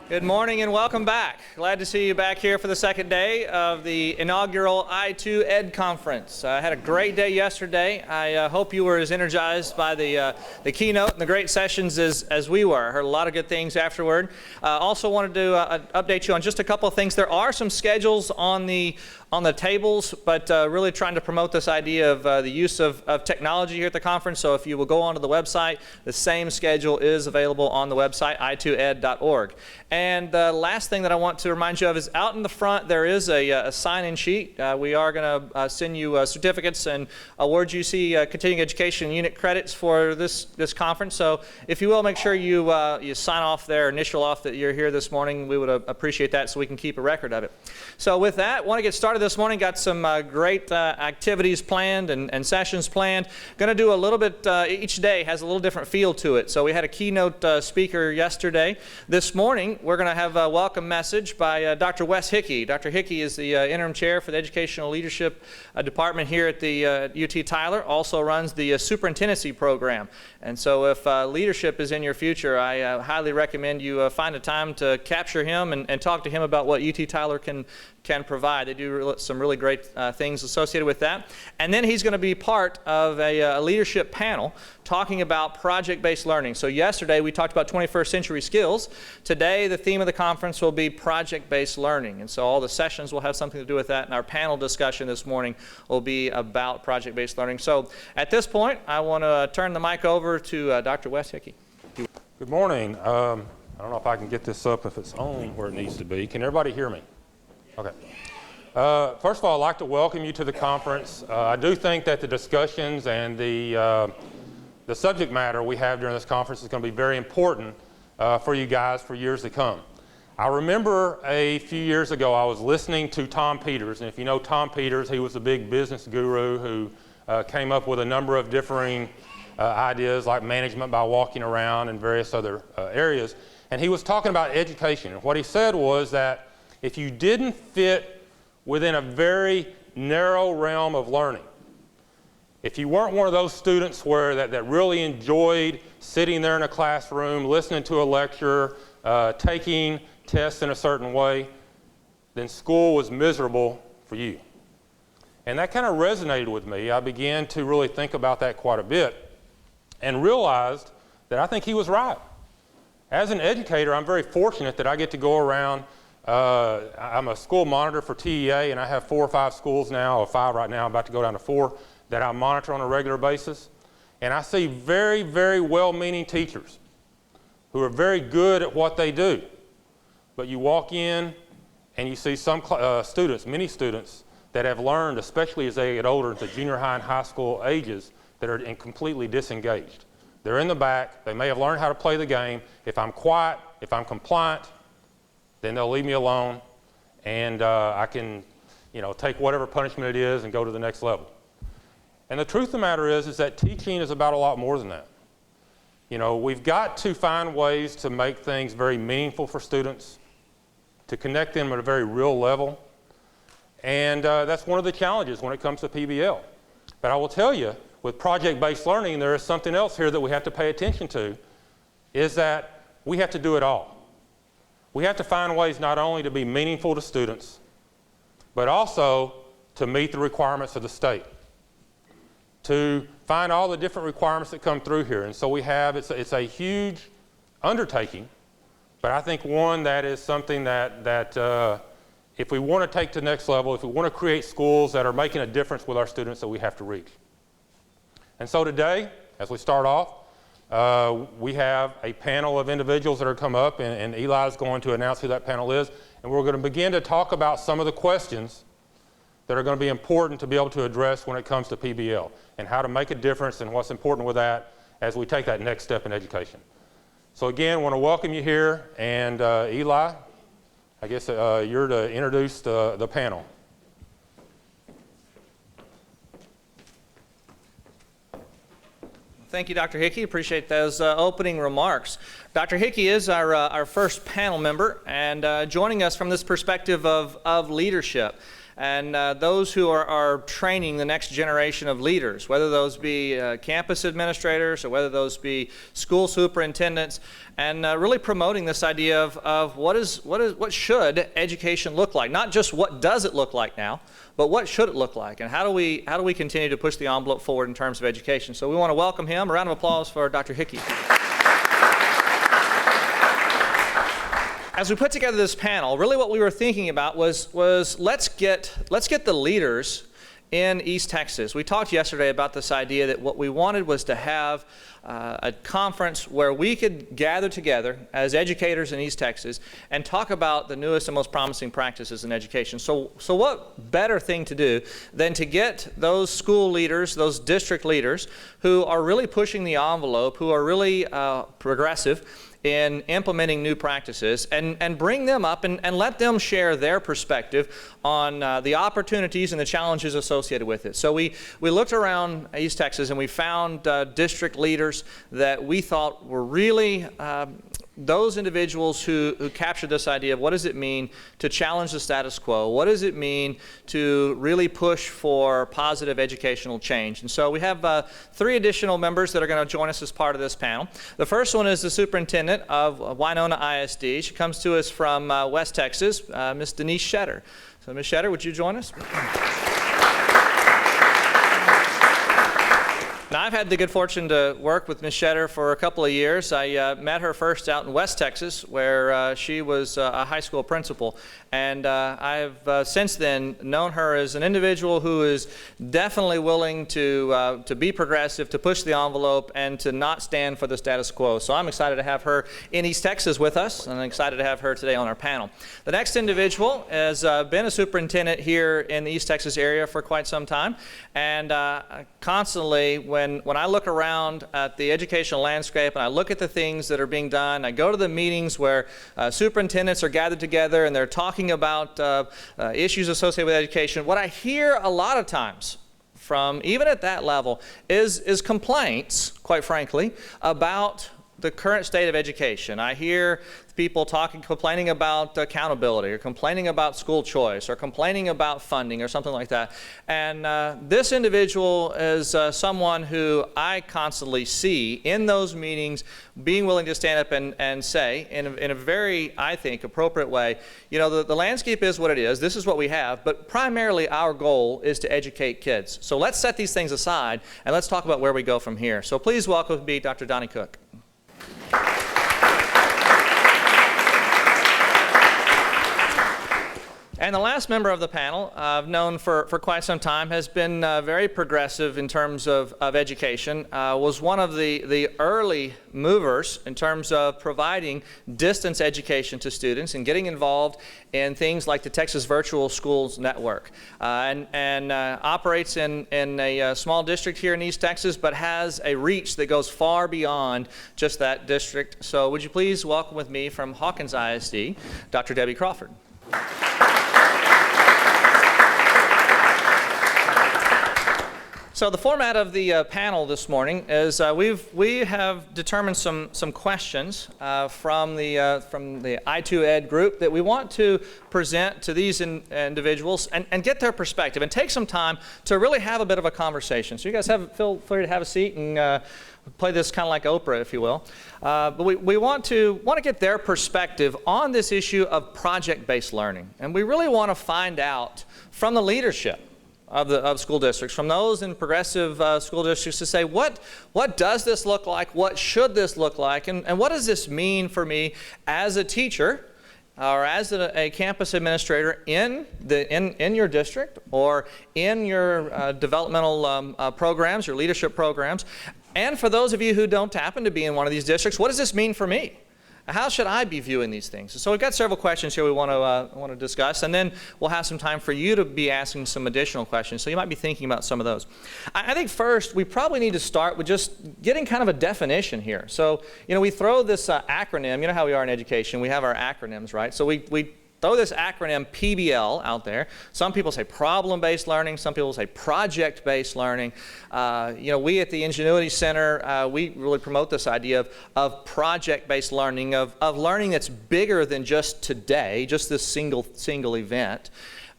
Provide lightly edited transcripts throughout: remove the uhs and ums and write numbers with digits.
Good morning and welcome back. Glad to see you back here for the second day of the inaugural i2ED conference. I had a great day yesterday. I hope you were as energized by the keynote and the great sessions as we were. I heard a lot of good things afterward. Also wanted to update you on just a couple of things. There are some schedules on the tables, but really trying to promote this idea of the use of technology here at the conference. So if you will go onto the website, the same schedule is available on the website, i2ed.org. And the last thing that I want to remind you of is out in the front there is a sign-in sheet. We are going to send you certificates and award you continuing education unit credits for this conference. So if you will, make sure you sign off there, initial off that you're here this morning. We would appreciate that so we can keep a record of it. So with that, want to get started this morning. Got some great activities planned and sessions planned. Going to do a little bit, each day has a little different feel to it. So we had a keynote speaker yesterday. This morning, we're going to have a welcome message by Dr. Wes Hickey. Dr. Hickey is the interim chair for the Educational Leadership Department here at the UT Tyler, also runs the superintendency program. And so if leadership is in your future, I highly recommend you find a time to capture him and talk to him about what UT Tyler can provide. They do some really great things associated with that. And then he's going to be part of a leadership panel talking about project-based learning. So yesterday we talked about 21st century skills. Today the theme of the conference will be project-based learning. And so all the sessions will have something to do with that, and our panel discussion this morning will be about project-based learning. So at this point, I want to turn the mic over to Dr. Wes Hickey. Good morning. I don't know if I can get this up if it's on where it needs to be. Can everybody hear me? Okay. First of all, I'd like to welcome you to the conference. I do think that the discussions and the subject matter we have during this conference is going to be very important for you guys for years to come. I remember a few years ago I was listening to Tom Peters, and if you know Tom Peters, he was a big business guru who came up with a number of differing ideas like management by walking around and various other areas, and he was talking about education. And what he said was that if you didn't fit within a very narrow realm of learning, if you weren't one of those students that really enjoyed sitting there in a classroom, listening to a lecture, taking tests in a certain way, then school was miserable for you. And that kind of resonated with me. I began to really think about that quite a bit and realized that I think he was right. As an educator, I'm very fortunate that I get to go around. I'm a school monitor for TEA, and I have 4 or 5 schools now, or 5 right now, I'm about to go down to 4, that I monitor on a regular basis. And I see very, very well-meaning teachers who are very good at what they do. But you walk in and you see some students, many students, that have learned, especially as they get older, into junior high and high school ages, that are completely disengaged. They're in the back. They may have learned how to play the game. If I'm quiet, if I'm compliant, then they'll leave me alone, and I can, take whatever punishment it is and go to the next level. And the truth of the matter is that teaching is about a lot more than that. We've got to find ways to make things very meaningful for students, to connect them at a very real level, and that's one of the challenges when it comes to PBL. But I will tell you, with project-based learning, there is something else here that we have to pay attention to, is that we have to do it all. We have to find ways not only to be meaningful to students, but also to meet the requirements of the state, to find all the different requirements that come through here. And so we have, it's a huge undertaking, but I think one that is something that if we want to take to the next level, if we want to create schools that are making a difference with our students, that we have to reach. And so today, as we start off, we have a panel of individuals that are come up, and Eli is going to announce who that panel is, and we're going to begin to talk about some of the questions that are going to be important to be able to address when it comes to PBL, and how to make a difference and what's important with that as we take that next step in education. So again, I want to welcome you here, and Eli, I guess you're to introduce the panel. Thank you, Dr. Hickey. Appreciate those opening remarks. Dr. Hickey is our first panel member, and joining us from this perspective of leadership. and those who are training the next generation of leaders, whether those be campus administrators or whether those be school superintendents, and really promoting this idea of what should education look like? Not just what does it look like now, but what should it look like, and how do we continue to push the envelope forward in terms of education? So we want to welcome him. A round of applause for Dr. Hickey. As we put together this panel, really what we were thinking about was let's get the leaders in East Texas. We talked yesterday about this idea that what we wanted was to have a conference where we could gather together as educators in East Texas and talk about the newest and most promising practices in education. So what better thing to do than to get those school leaders, those district leaders who are really pushing the envelope, who are really progressive in implementing new practices, and bring them up and let them share their perspective on the opportunities and the challenges associated with it. So we looked around East Texas and we found district leaders that we thought were really those individuals who captured this idea of what does it mean to challenge the status quo, what does it mean to really push for positive educational change. And so we have 3 additional members that are going to join us as part of this panel. The first one is the superintendent of Winona ISD. She comes to us from West Texas, Ms. Denise Shetter. So Ms. Shetter, would you join us? Now, I've had the good fortune to work with Ms. Shetter for a couple of years. I met her first out in West Texas, where she was a high school principal. And I've since then known her as an individual who is definitely willing to be progressive, to push the envelope, and to not stand for the status quo. So I'm excited to have her in East Texas with us, and I'm excited to have her today on our panel. The next individual has been a superintendent here in the East Texas area for quite some time. And constantly, when I look around at the educational landscape and I look at the things that are being done, I go to the meetings where superintendents are gathered together and they're talking about issues associated with education. What I hear a lot of times from, even at that level, is complaints, quite frankly, about the current state of education. I hear people complaining about accountability, or complaining about school choice, or complaining about funding, or something like that. And this individual is someone who I constantly see in those meetings being willing to stand up and say, in a very, I think, appropriate way, you know, the landscape is what it is, this is what we have, but primarily our goal is to educate kids. So let's set these things aside, and let's talk about where we go from here. So please welcome me, Dr. Donnie Cook. And the last member of the panel, I've known for quite some time, has been very progressive in terms of education, was one of the early movers in terms of providing distance education to students and getting involved in things like the Texas Virtual Schools Network, and operates in a small district here in East Texas, but has a reach that goes far beyond just that district. So would you please welcome with me from Hawkins ISD, Dr. Debbie Crawford. So the format of the panel this morning is we have determined some questions from the i2ED group that we want to present to these individuals and get their perspective and take some time to really have a bit of a conversation. So you guys feel free to have a seat and play this kind of like Oprah, if you will. But we want to get their perspective on this issue of project-based learning, and we really want to find out from the leadership of school districts, from those in progressive school districts, to say what does this look like, what should this look like, and what does this mean for me as a teacher or as a campus administrator in your district or in your developmental programs, your leadership programs. And for those of you who don't happen to be in one of these districts, what does this mean for me? How should I be viewing these things? So we've got several questions here we want to discuss, and then we'll have some time for you to be asking some additional questions. So you might be thinking about some of those. I think first we probably need to start with just getting kind of a definition here. So we throw this acronym. You know how we are in education. We have our acronyms, right? So we throw this acronym PBL out there. Some people say problem-based learning. Some people say project-based learning. We at the Ingenuity Center, we really promote this idea of project-based learning, of learning that's bigger than just today, just this single event.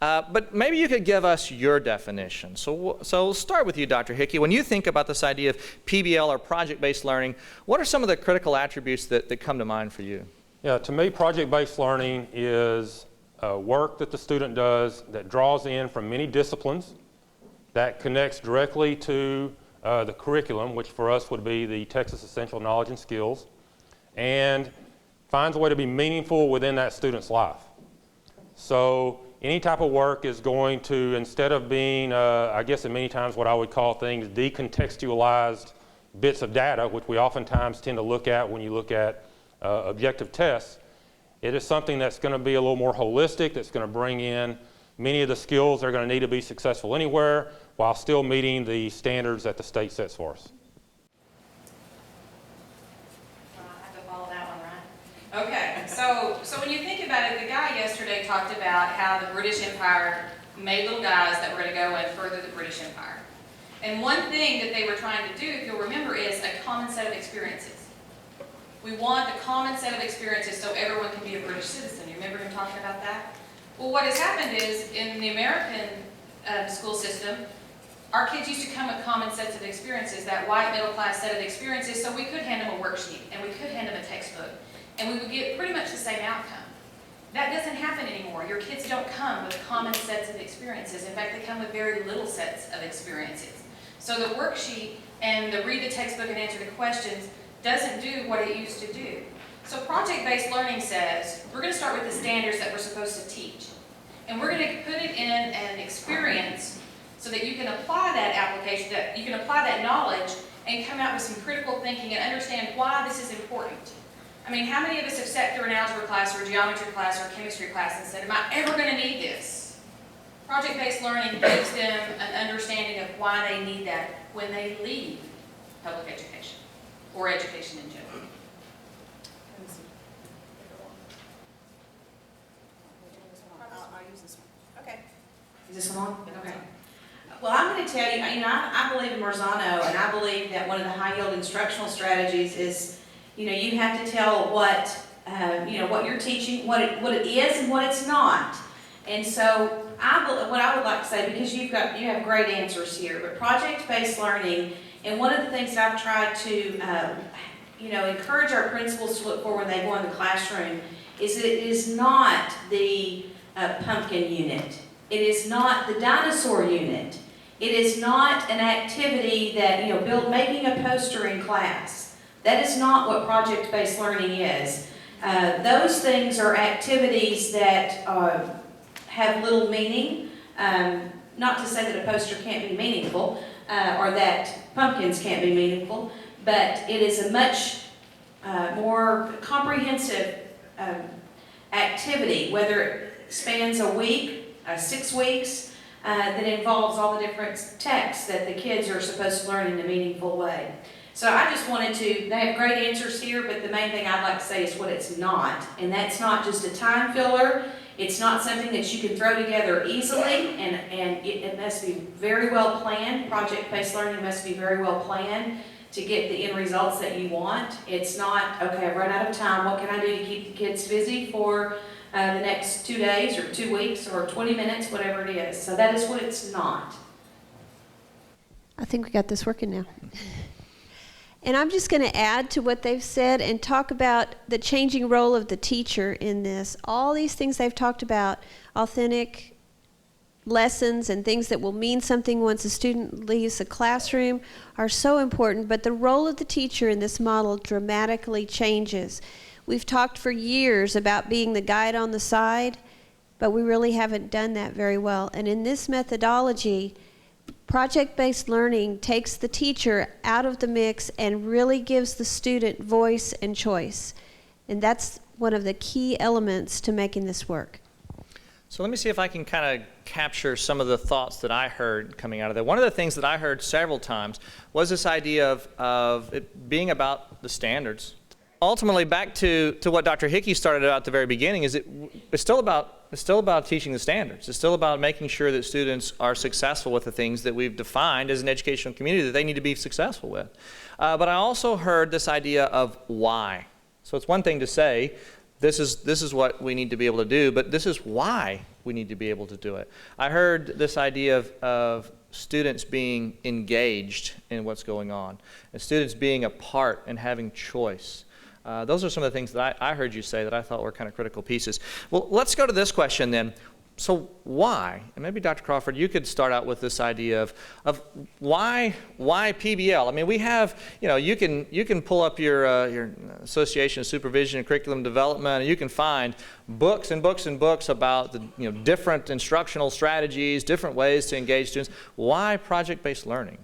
But maybe you could give us your definition. So we'll start with you, Dr. Hickey. When you think about this idea of PBL or project-based learning, what are some of the critical attributes that come to mind for you? Yeah, to me, project-based learning is work that the student does that draws in from many disciplines, that connects directly to the curriculum, which for us would be the Texas Essential Knowledge and Skills, and finds a way to be meaningful within that student's life. So any type of work is going to, instead of being, I guess in many times what I would call things decontextualized bits of data, which we oftentimes tend to look at when you look at objective tests, it is something that's going to be a little more holistic, that's going to bring in many of the skills that are going to need to be successful anywhere while still meeting the standards that the state sets for us. I have to follow that one, right? Okay, so when you think about it, the guy yesterday talked about how the British Empire made little guys that were going to go and further the British Empire. And one thing that they were trying to do, if you'll remember, is a common set of experiences. We want a common set of experiences so everyone can be a British citizen. You remember him talking about that? Well, what has happened is, in the American school system, our kids used to come with common sets of experiences, that white middle-class set of experiences, so we could hand them a worksheet, and we could hand them a textbook, and we would get pretty much the same outcome. That doesn't happen anymore. Your kids don't come with common sets of experiences. In fact, they come with very little sets of experiences. So the worksheet and the read the textbook and answer the questions doesn't do what it used to do. So project-based learning says, we're going to start with the standards that we're supposed to teach. And we're going to put it in an experience so that you can apply that application, that you can apply that knowledge and come out with some critical thinking and understand why this is important. I mean, how many of us have sat through an algebra class or a geometry class or a chemistry class and said, am I ever going to need this? Project-based learning gives them an understanding of why they need that when they leave public education or education in general. I'll use this one. Okay. Is this one on? Okay. Well, I'm going to tell you, I believe in Marzano, and I believe that one of the high-yield instructional strategies is, you have to tell what, what you're teaching, what it is and what it's not. And so, what I would like to say, because you have great answers here, but project-based learning, and one of the things that I've tried to, encourage our principals to look for when they go in the classroom is that it is not the pumpkin unit. It is not the dinosaur unit. It is not an activity that, making a poster in class. That is not what project-based learning is. Those things are activities that have little meaning. Not to say that a poster can't be meaningful, or that pumpkins can't be meaningful, but it is a much more comprehensive activity, whether it spans a week, 6 weeks, that involves all the different texts that the kids are supposed to learn in a meaningful way. So I just wanted to, they have great answers here, but the main thing I'd like to say is what it's not. And that's not just a time filler. It's not something that you can throw together easily, and it must be very well planned. Project-based learning must be very well planned to get the end results that you want. It's not, okay, I've run out of time, what can I do to keep the kids busy for the next 2 days or 2 weeks or 20 minutes, whatever it is. So that is what it's not. I think we got this working now. And I'm just going to add to what they've said and talk about the changing role of the teacher in this. All these things they've talked about, authentic lessons and things that will mean something once a student leaves the classroom, are so important, but the role of the teacher in this model dramatically changes. We've talked for years about being the guide on the side, but we really haven't done that very well. And in this methodology, project-based learning takes the teacher out of the mix and really gives the student voice and choice. And that's one of the key elements to making this work. So let me see if I can kind of capture some of the thoughts that I heard coming out of there. One of the things that I heard several times was this idea of it being about the standards. Ultimately, back to what Dr. Hickey started out at the very beginning, is it's still about teaching the standards. It's still about making sure that students are successful with the things that we've defined as an educational community that they need to be successful with. But I also heard this idea of why. So it's one thing to say, this is what we need to be able to do, but this is why we need to be able to do it. I heard this idea of students being engaged in what's going on, and students being a part and having choice. Those are some of the things that I heard you say that I thought were kind of critical pieces. Well, let's go to this question then. So why, and maybe Dr. Crawford, you could start out with this idea of why PBL? I mean, we have, you can pull up your Association of Supervision and Curriculum Development, and you can find books and books and books about the different instructional strategies, different ways to engage students. Why project-based learning?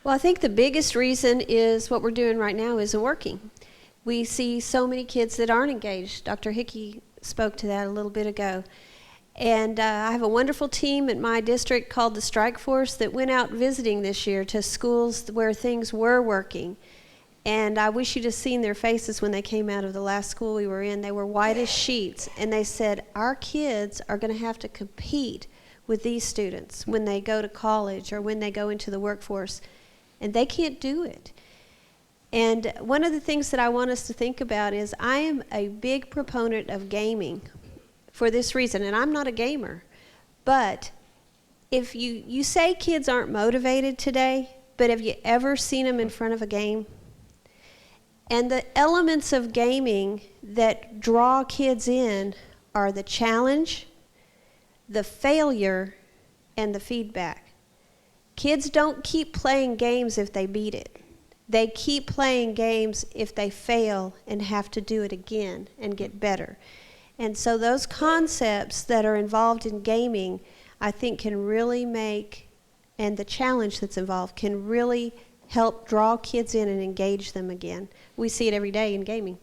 Well, I think the biggest reason is what we're doing right now isn't working. We see so many kids that aren't engaged. Dr. Hickey spoke to that a little bit ago. And I have a wonderful team at my district called the Strike Force that went out visiting this year to schools where things were working. And I wish you'd have seen their faces when they came out of the last school we were in. They were white as sheets. And they said, our kids are going to have to compete with these students when they go to college or when they go into the workforce. And they can't do it. And one of the things that I want us to think about is I am a big proponent of gaming for this reason, and I'm not a gamer. But if you say kids aren't motivated today, but have you ever seen them in front of a game? And the elements of gaming that draw kids in are the challenge, the failure, and the feedback. Kids don't keep playing games if they beat it. They keep playing games if they fail and have to do it again and get better. And so those concepts that are involved in gaming, I think can really make, and the challenge that's involved, can really help draw kids in and engage them again. We see it every day in gaming.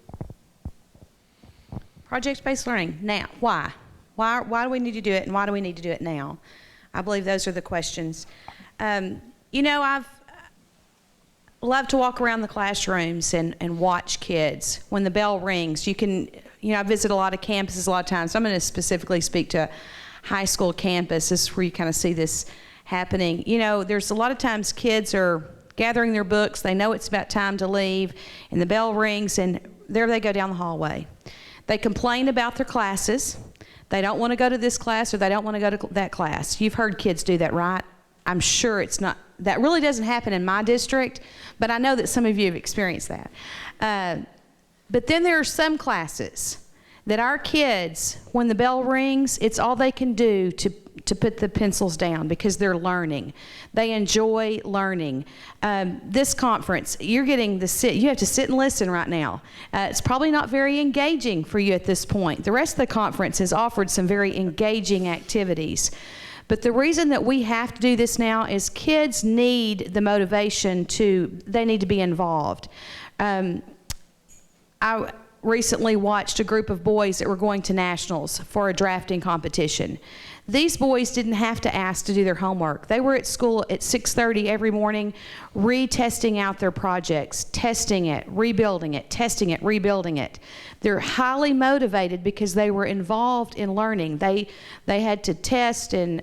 Project-based learning. Now, why? Why do we need to do it, and why do we need to do it now? I believe those are the questions. I've loved to walk around the classrooms and watch kids. When the bell rings, I visit a lot of campuses a lot of times. So I'm going to specifically speak to a high school campus. This is where you kind of see this happening. There's a lot of times kids are gathering their books. They know it's about time to leave, and the bell rings, and there they go down the hallway. They complain about their classes. They don't want to go to this class, or they don't want to go to that class. You've heard kids do that, right? I'm sure that really doesn't happen in my district, but I know that some of you have experienced that. But then there are some classes that our kids, when the bell rings, it's all they can do to put the pencils down because they're learning. They enjoy learning. This conference, you have to sit and listen right now. It's probably not very engaging for you at this point. The rest of the conference has offered some very engaging activities. But the reason that we have to do this now is kids need the motivation they need to be involved. I recently watched a group of boys that were going to nationals for a drafting competition. These boys didn't have to ask to do their homework. They were at school at 6:30 every morning, retesting out their projects, testing it, rebuilding it, testing it, rebuilding it. They're highly motivated because they were involved in learning. They had to test and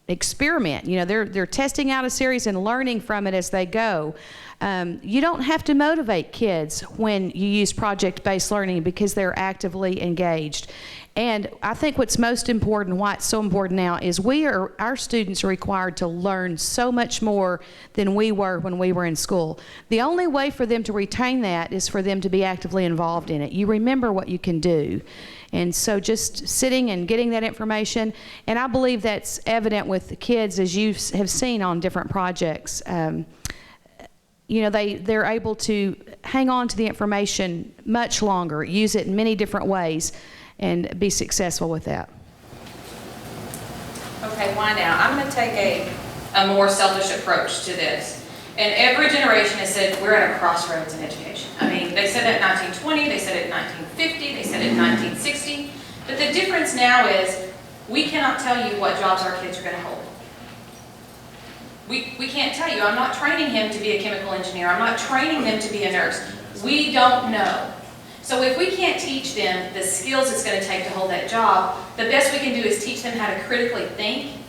experiment. They're testing out a series and learning from it as they go. You don't have to motivate kids when you use project-based learning because they're actively engaged. And I think what's most important, why it's so important now, is our students are required to learn so much more than we were when we were in school. The only way for them to retain that is for them to be actively involved in it. You remember what you can do. And so just sitting and getting that information, and I believe that's evident with the kids as you have seen on different projects. They're able to hang on to the information much longer, use it in many different ways, and be successful with that. Okay, why now? I'm going to take a more selfish approach to this. And every generation has said we're at a crossroads in education. I mean, they said it in 1920, they said it in 1950, they said it in 1960. But the difference now is we cannot tell you what jobs our kids are going to hold. We can't tell you. I'm not training him to be a chemical engineer. I'm not training them to be a nurse. We don't know. So if we can't teach them the skills it's going to take to hold that job, the best we can do is teach them how to critically think,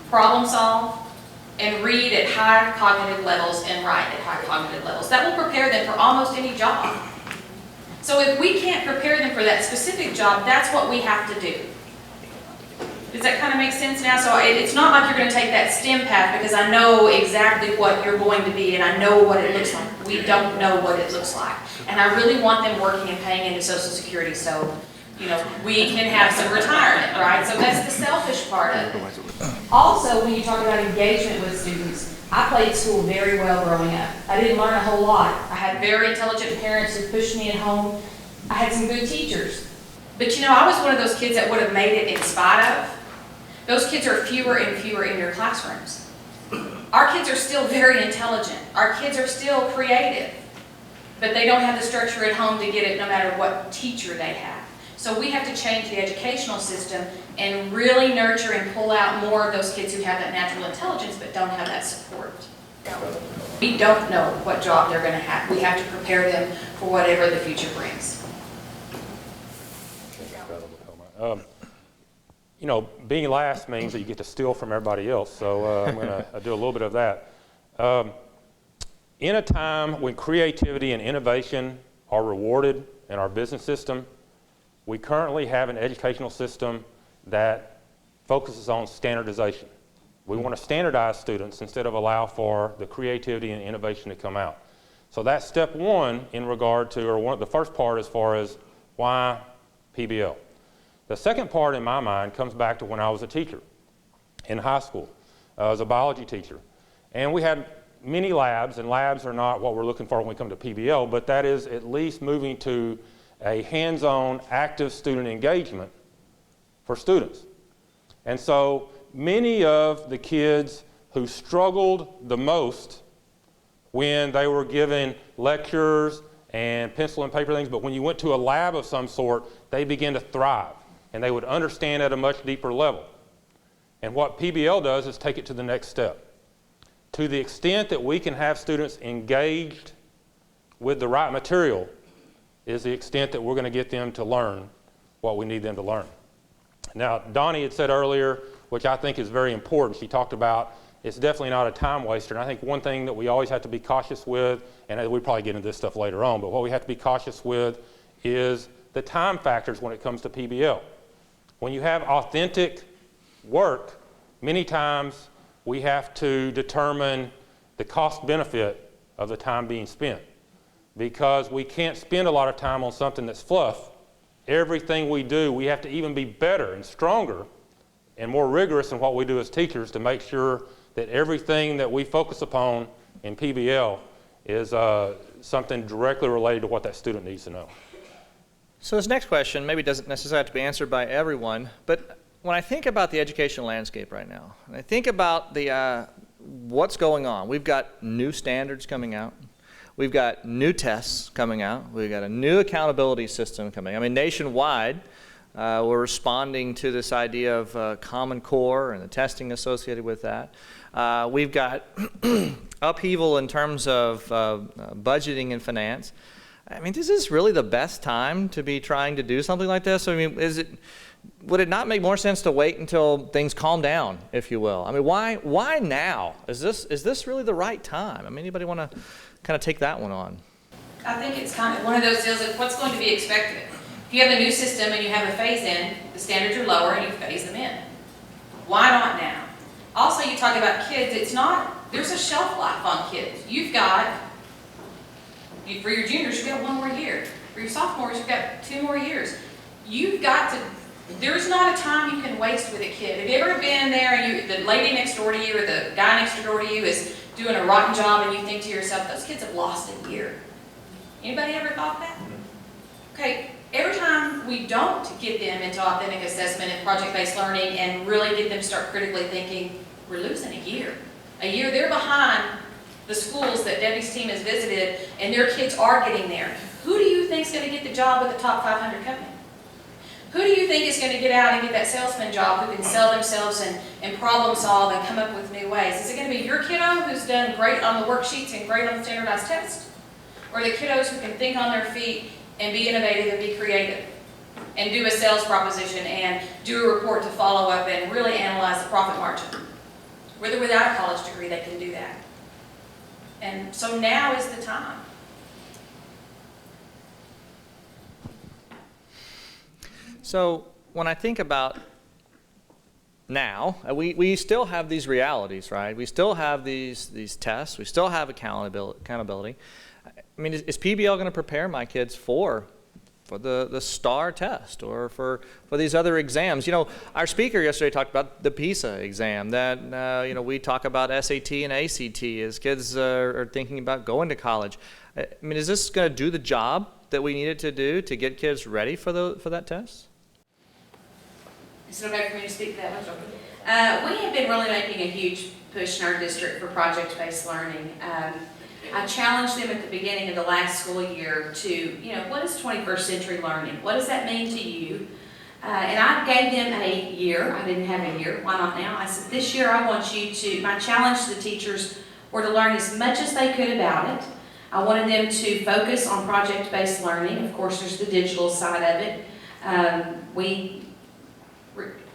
problem solve, and read at high cognitive levels and write at high cognitive levels. That will prepare them for almost any job. So if we can't prepare them for that specific job, that's what we have to do. Does that kind of make sense now? So it's not like you're going to take that STEM path because I know exactly what you're going to be and I know what it looks like. We don't know what it looks like. And I really want them working and paying into Social Security so, you know, we can have some retirement, right? So that's the selfish part of it. Also, when you talk about engagement with students, I played school very well growing up. I didn't learn a whole lot. I had very intelligent parents who pushed me at home. I had some good teachers. But you know, I was one of those kids that would have made it in spite of. Those kids are fewer and fewer in your classrooms. Our kids are still very intelligent. Our kids are still creative. But they don't have the structure at home to get it no matter what teacher they have. So we have to change the educational system and really nurture and pull out more of those kids who have that natural intelligence but don't have that support. We don't know what job they're going to have. We have to prepare them for whatever the future brings. You know, being last means that you get to steal from everybody else, so I'm going to do a little bit of that. In a time when creativity and innovation are rewarded in our business system, we currently have an educational system that focuses on standardization. We want to standardize students instead of allow for the creativity and innovation to come out. So that's step one in regard to, or the first part as far as why PBL. The second part in my mind comes back to when I was a teacher in high school. I was a biology teacher. And we had many labs, and labs are not what we're looking for when we come to PBL, but that is at least moving to a hands-on, active student engagement for students. And so many of the kids who struggled the most when they were given lectures and pencil and paper things, but when you went to a lab of some sort, they began to thrive, and they would understand at a much deeper level. And what PBL does is take it to the next step. To the extent that we can have students engaged with the right material is the extent that we're going to get them to learn what we need them to learn. Now, Donnie had said earlier, which I think is very important, she talked about it's definitely not a time waster. And I think one thing that we always have to be cautious with, and we probably get into this stuff later on, but what we have to be cautious with is the time factors when it comes to PBL. When you have authentic work, many times we have to determine the cost benefit of the time being spent, because we can't spend a lot of time on something that's fluff. Everything we do, we have to even be better and stronger and more rigorous in what we do as teachers to make sure that everything that we focus upon in PBL is something directly related to what that student needs to know. So this next question maybe doesn't necessarily have to be answered by everyone, but when I think about the educational landscape right now, and I think about the what's going on, we've got new standards coming out. We've got new tests coming out. We've got a new accountability system coming. I mean, nationwide, we're responding to this idea of Common Core and the testing associated with that. We've got upheaval in terms of budgeting and finance. I mean, is this really the best time to be trying to do something like this? I mean, would it not make more sense to wait until things calm down, if you will? I mean, why now? Is this really the right time? I mean, anybody want to kind of take that one on? I think it's kind of one of those deals of what's going to be expected. If you have a new system and you have a phase-in, the standards are lower and you phase them in. Why not now? Also, you talk about kids, there's a shelf life on kids. For your juniors, you've got 1 more year. For your sophomores, you've got 2 more years. There's not a time you can waste with a kid. Have you ever been there and the lady next door to you or the guy next door to you is doing a rotten job and you think to yourself, those kids have lost a year? Anybody ever thought that? Okay, every time we don't get them into authentic assessment and project-based learning and really get them to start critically thinking, we're losing a year. A year they're behind the schools that Debbie's team has visited and their kids are getting there. Who do you think is going to get the job with the top 500 company? Who do you think is going to get out and get that salesman job who can sell themselves and problem solve and come up with new ways? Is it going to be your kiddo who's done great on the worksheets and great on the standardized tests? Or the kiddos who can think on their feet and be innovative and be creative and do a sales proposition and do a report to follow up and really analyze the profit margin? With or without a college degree, they can do that. And so now is the time. So when I think about now, we still have these realities, right? We still have these tests. We still have accountability. I mean, is PBL going to prepare my kids for the STAR test or for these other exams? You know, our speaker yesterday talked about the PISA exam that, you know, we talk about SAT and ACT as kids are thinking about going to college. I mean, is this going to do the job that we need it to do to get kids ready for that test? Is it okay for me to speak to that one? We have been really making a huge push in our district for project-based learning. I challenged them at the beginning of the last school year to, you know, what is 21st century learning? What does that mean to you? And I gave them a year. I didn't have a year. Why not now? I said, this year I want you to, my challenge to the teachers were to learn as much as they could about it. I wanted them to focus on project-based learning. Of course, there's the digital side of it. We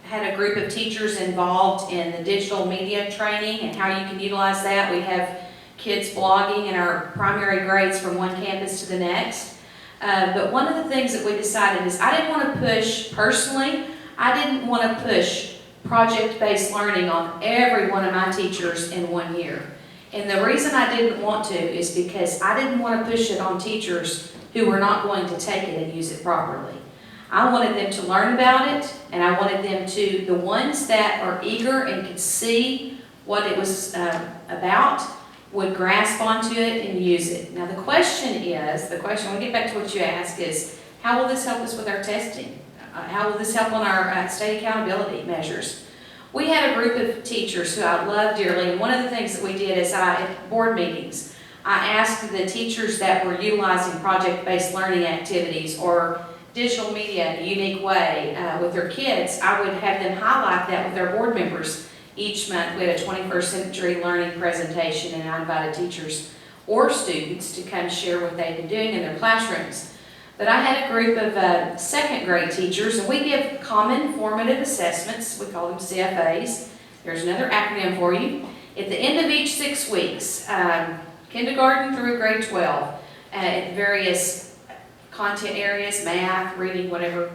had a group of teachers involved in the digital media training and how you can utilize that. We have kids blogging in our primary grades from one campus to the next. But one of the things that we decided is I didn't want to push, personally, I didn't want to push project-based learning on every one of my teachers in 1 year. And the reason I didn't want to is because I didn't want to push it on teachers who were not going to take it and use it properly. I wanted them to learn about it, and I wanted them to, the ones that are eager and could see what it was about, would grasp onto it and use it. Now the question, we'll get back to what you asked, is how will this help us with our testing? How will this help on our state accountability measures? We had a group of teachers who I love dearly, and one of the things that we did is at board meetings, I asked the teachers that were utilizing project-based learning activities or digital media in a unique way with their kids, I would have them highlight that with their board members. Each month we had a 21st century learning presentation, and I invited teachers or students to come share what they'd been doing in their classrooms. But I had a group of second grade teachers, and we give common formative assessments. We call them CFAs. There's another acronym for you. At the end of each 6 weeks, kindergarten through grade 12, at various content areas, math, reading, whatever,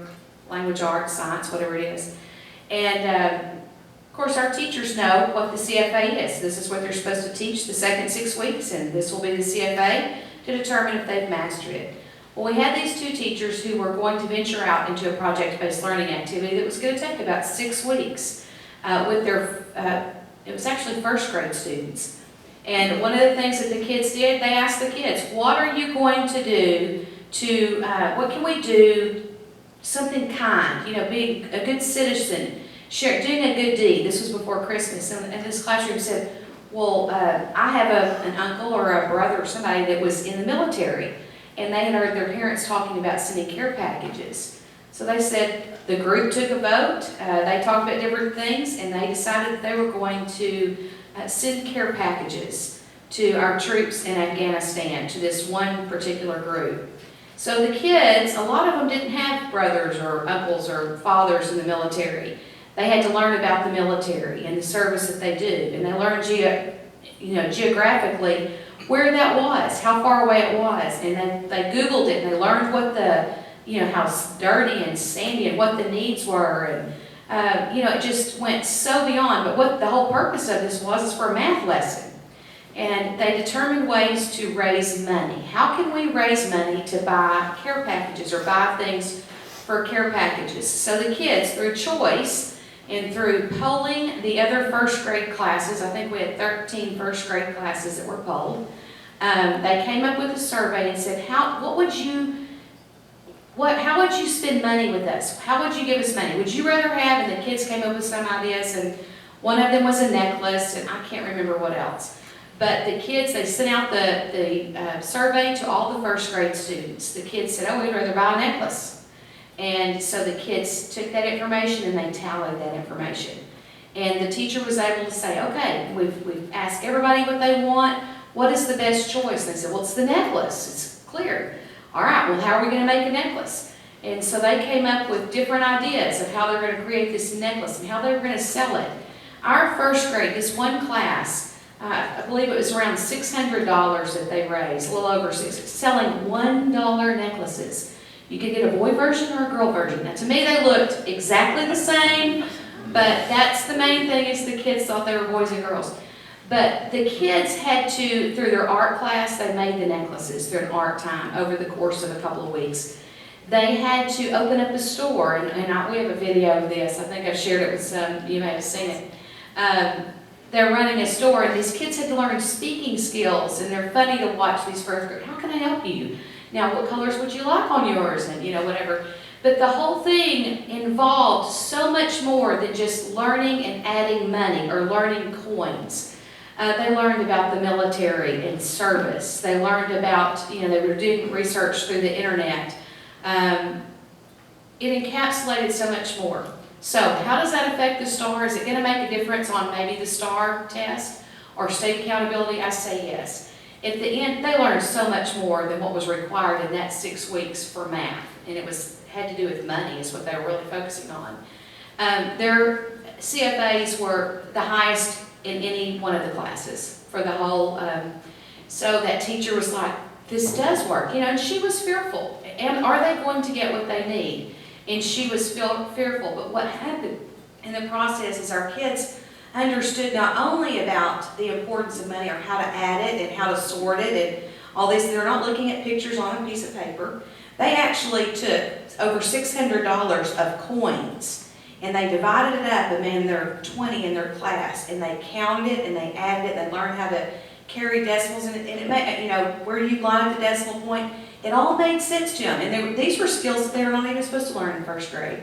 language arts, science, whatever it is. And of course our teachers know what the CFA is. This is what they're supposed to teach the second 6 weeks, and this will be the CFA to determine if they've mastered it. Well, we had these two teachers who were going to venture out into a project-based learning activity that was going to take about 6 weeks with their, it was actually first grade students. And one of the things that the kids did, they asked the kids, what are you going to do to, what can we do, something kind, you know, being a good citizen, doing a good deed. This was before Christmas, and this classroom said, well, I have an uncle or a brother or somebody that was in the military, and they had heard their parents talking about sending care packages. So they said, the group took a vote, they talked about different things, and they decided that they were going to send care packages to our troops in Afghanistan, to this one particular group. So the kids, a lot of them didn't have brothers or uncles or fathers in the military. They had to learn about the military and the service that they do, and they learned geographically where that was, how far away it was, and then they Googled it and they learned what the, how dirty and sandy and what the needs were, and it just went so beyond. But what the whole purpose of this was is for a math lesson. And they determined ways to raise money. How can we raise money to buy care packages or buy things for care packages? So the kids, through choice and through polling the other first grade classes, I think we had 13 first grade classes that were polled, they came up with a survey and said, how would you spend money with us? How would you give us money? Would you rather have, and the kids came up with some ideas, and one of them was a necklace, and I can't remember what else. But the kids, they sent out the survey to all the first grade students. The kids said, oh, we'd rather buy a necklace. And so the kids took that information and they tallied that information. And the teacher was able to say, okay, we've asked everybody what they want. What is the best choice? And they said, well, it's the necklace. It's clear. All right, well, how are we going to make a necklace? And so they came up with different ideas of how they're going to create this necklace and how they were going to sell it. Our first grade, this one class, I believe it was around $600 that they raised, a little over $600, selling $1 necklaces. You could get a boy version or a girl version. Now, to me, they looked exactly the same, but that's the main thing is the kids thought they were boys and girls. But the kids had to, through their art class, they made the necklaces through an art time over the course of a couple of weeks. They had to open up a store, and we have a video of this. I think I've shared it with some, you may have seen it. They're running a store, and these kids had to learn speaking skills, and they're funny to watch these first grade. How can I help you? Now, what colors would you like on yours? And, whatever. But the whole thing involved so much more than just learning and adding money or learning coins. They learned about the military and service. They learned about, they were doing research through the internet. It encapsulated so much more. So how does that affect the STAR? Is it going to make a difference on maybe the STAR test or state accountability? I say yes. At the end, they learned so much more than what was required in that 6 weeks for math. And it had to do with money is what they were really focusing on. Their CFAs were the highest in any one of the classes for the whole, so that teacher was like, this does work, and she was fearful. And are they going to get what they need? And she was fearful, but what happened in the process is our kids understood not only about the importance of money or how to add it and how to sort it and all this. They're not looking at pictures on a piece of paper. They actually took over $600 of coins and they divided it up, and there are 20 in their class, and they counted it and they added it. They learned how to carry decimals, and it made, where you line up the decimal point, it all made sense to them. And these were skills that they were not even supposed to learn in first grade.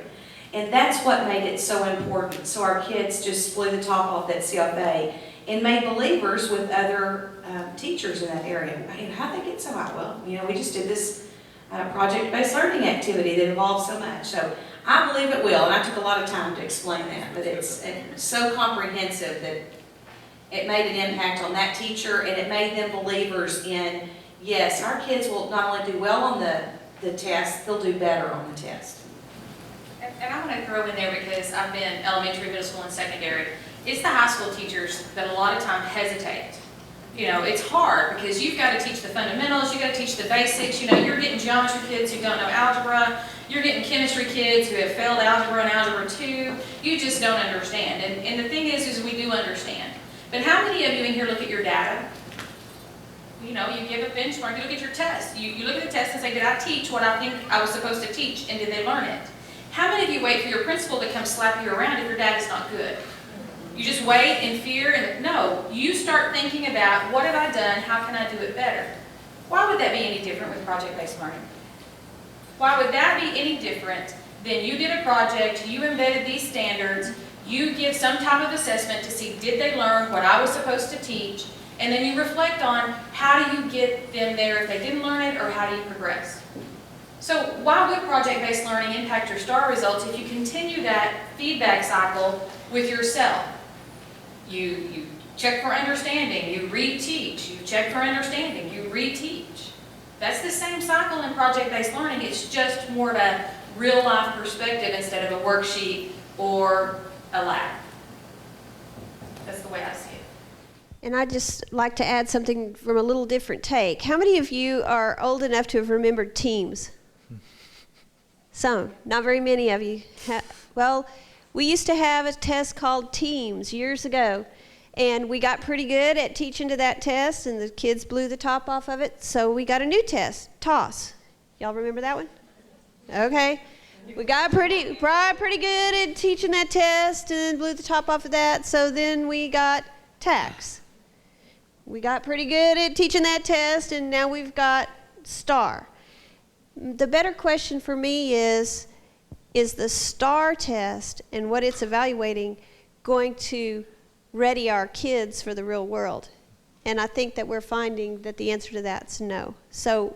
And that's what made it so important. So our kids just blew the top off that CFA and made believers with other teachers in that area. How'd they get so high? Well, we just did this project-based learning activity that involved so much. So I believe it will, and I took a lot of time to explain that, but it's so comprehensive that it made an impact on that teacher, and it made them believers in, yes, our kids will not only do well on the test, they'll do better on the test. And I want to throw in there, because I've been elementary, middle school, and secondary. It's the high school teachers that a lot of time hesitate. It's hard because you've got to teach the fundamentals, you've got to teach the basics. You're getting geometry kids who don't know algebra, you're getting chemistry kids who have failed algebra and algebra 2. You just don't understand. And the thing is we do understand. But how many of you in here look at your data? You give a benchmark, you look at your test. You look at the test and say, did I teach what I think I was supposed to teach, and did they learn it? How many of you wait for your principal to come slap you around if your data's not good? You just wait in fear, and no, you start thinking about, what have I done, how can I do it better? Why would that be any different with project-based learning? Why would that be any different than you did a project, you embedded these standards, you give some type of assessment to see, did they learn what I was supposed to teach, and then you reflect on, how do you get them there if they didn't learn it, or how do you progress? So why would project-based learning impact your STAR results if you continue that feedback cycle with yourself? You check for understanding, you reteach, you check for understanding, you reteach. That's the same cycle in project-based learning. It's just more of a real-life perspective instead of a worksheet or a lab. That's the way I see it. And I'd just like to add something from a little different take. How many of you are old enough to have remembered teams? Some, not very many of you. Well, we used to have a test called Teams years ago, and we got pretty good at teaching to that test, and the kids blew the top off of it, so we got a new test, TOSS. Y'all remember that one? Okay. We got pretty good at teaching that test and blew the top off of that, so then we got TAX. We got pretty good at teaching that test, and now we've got STAR. The better question for me is the STAR test and what it's evaluating going to ready our kids for the real world? And I think that we're finding that the answer to that is no. So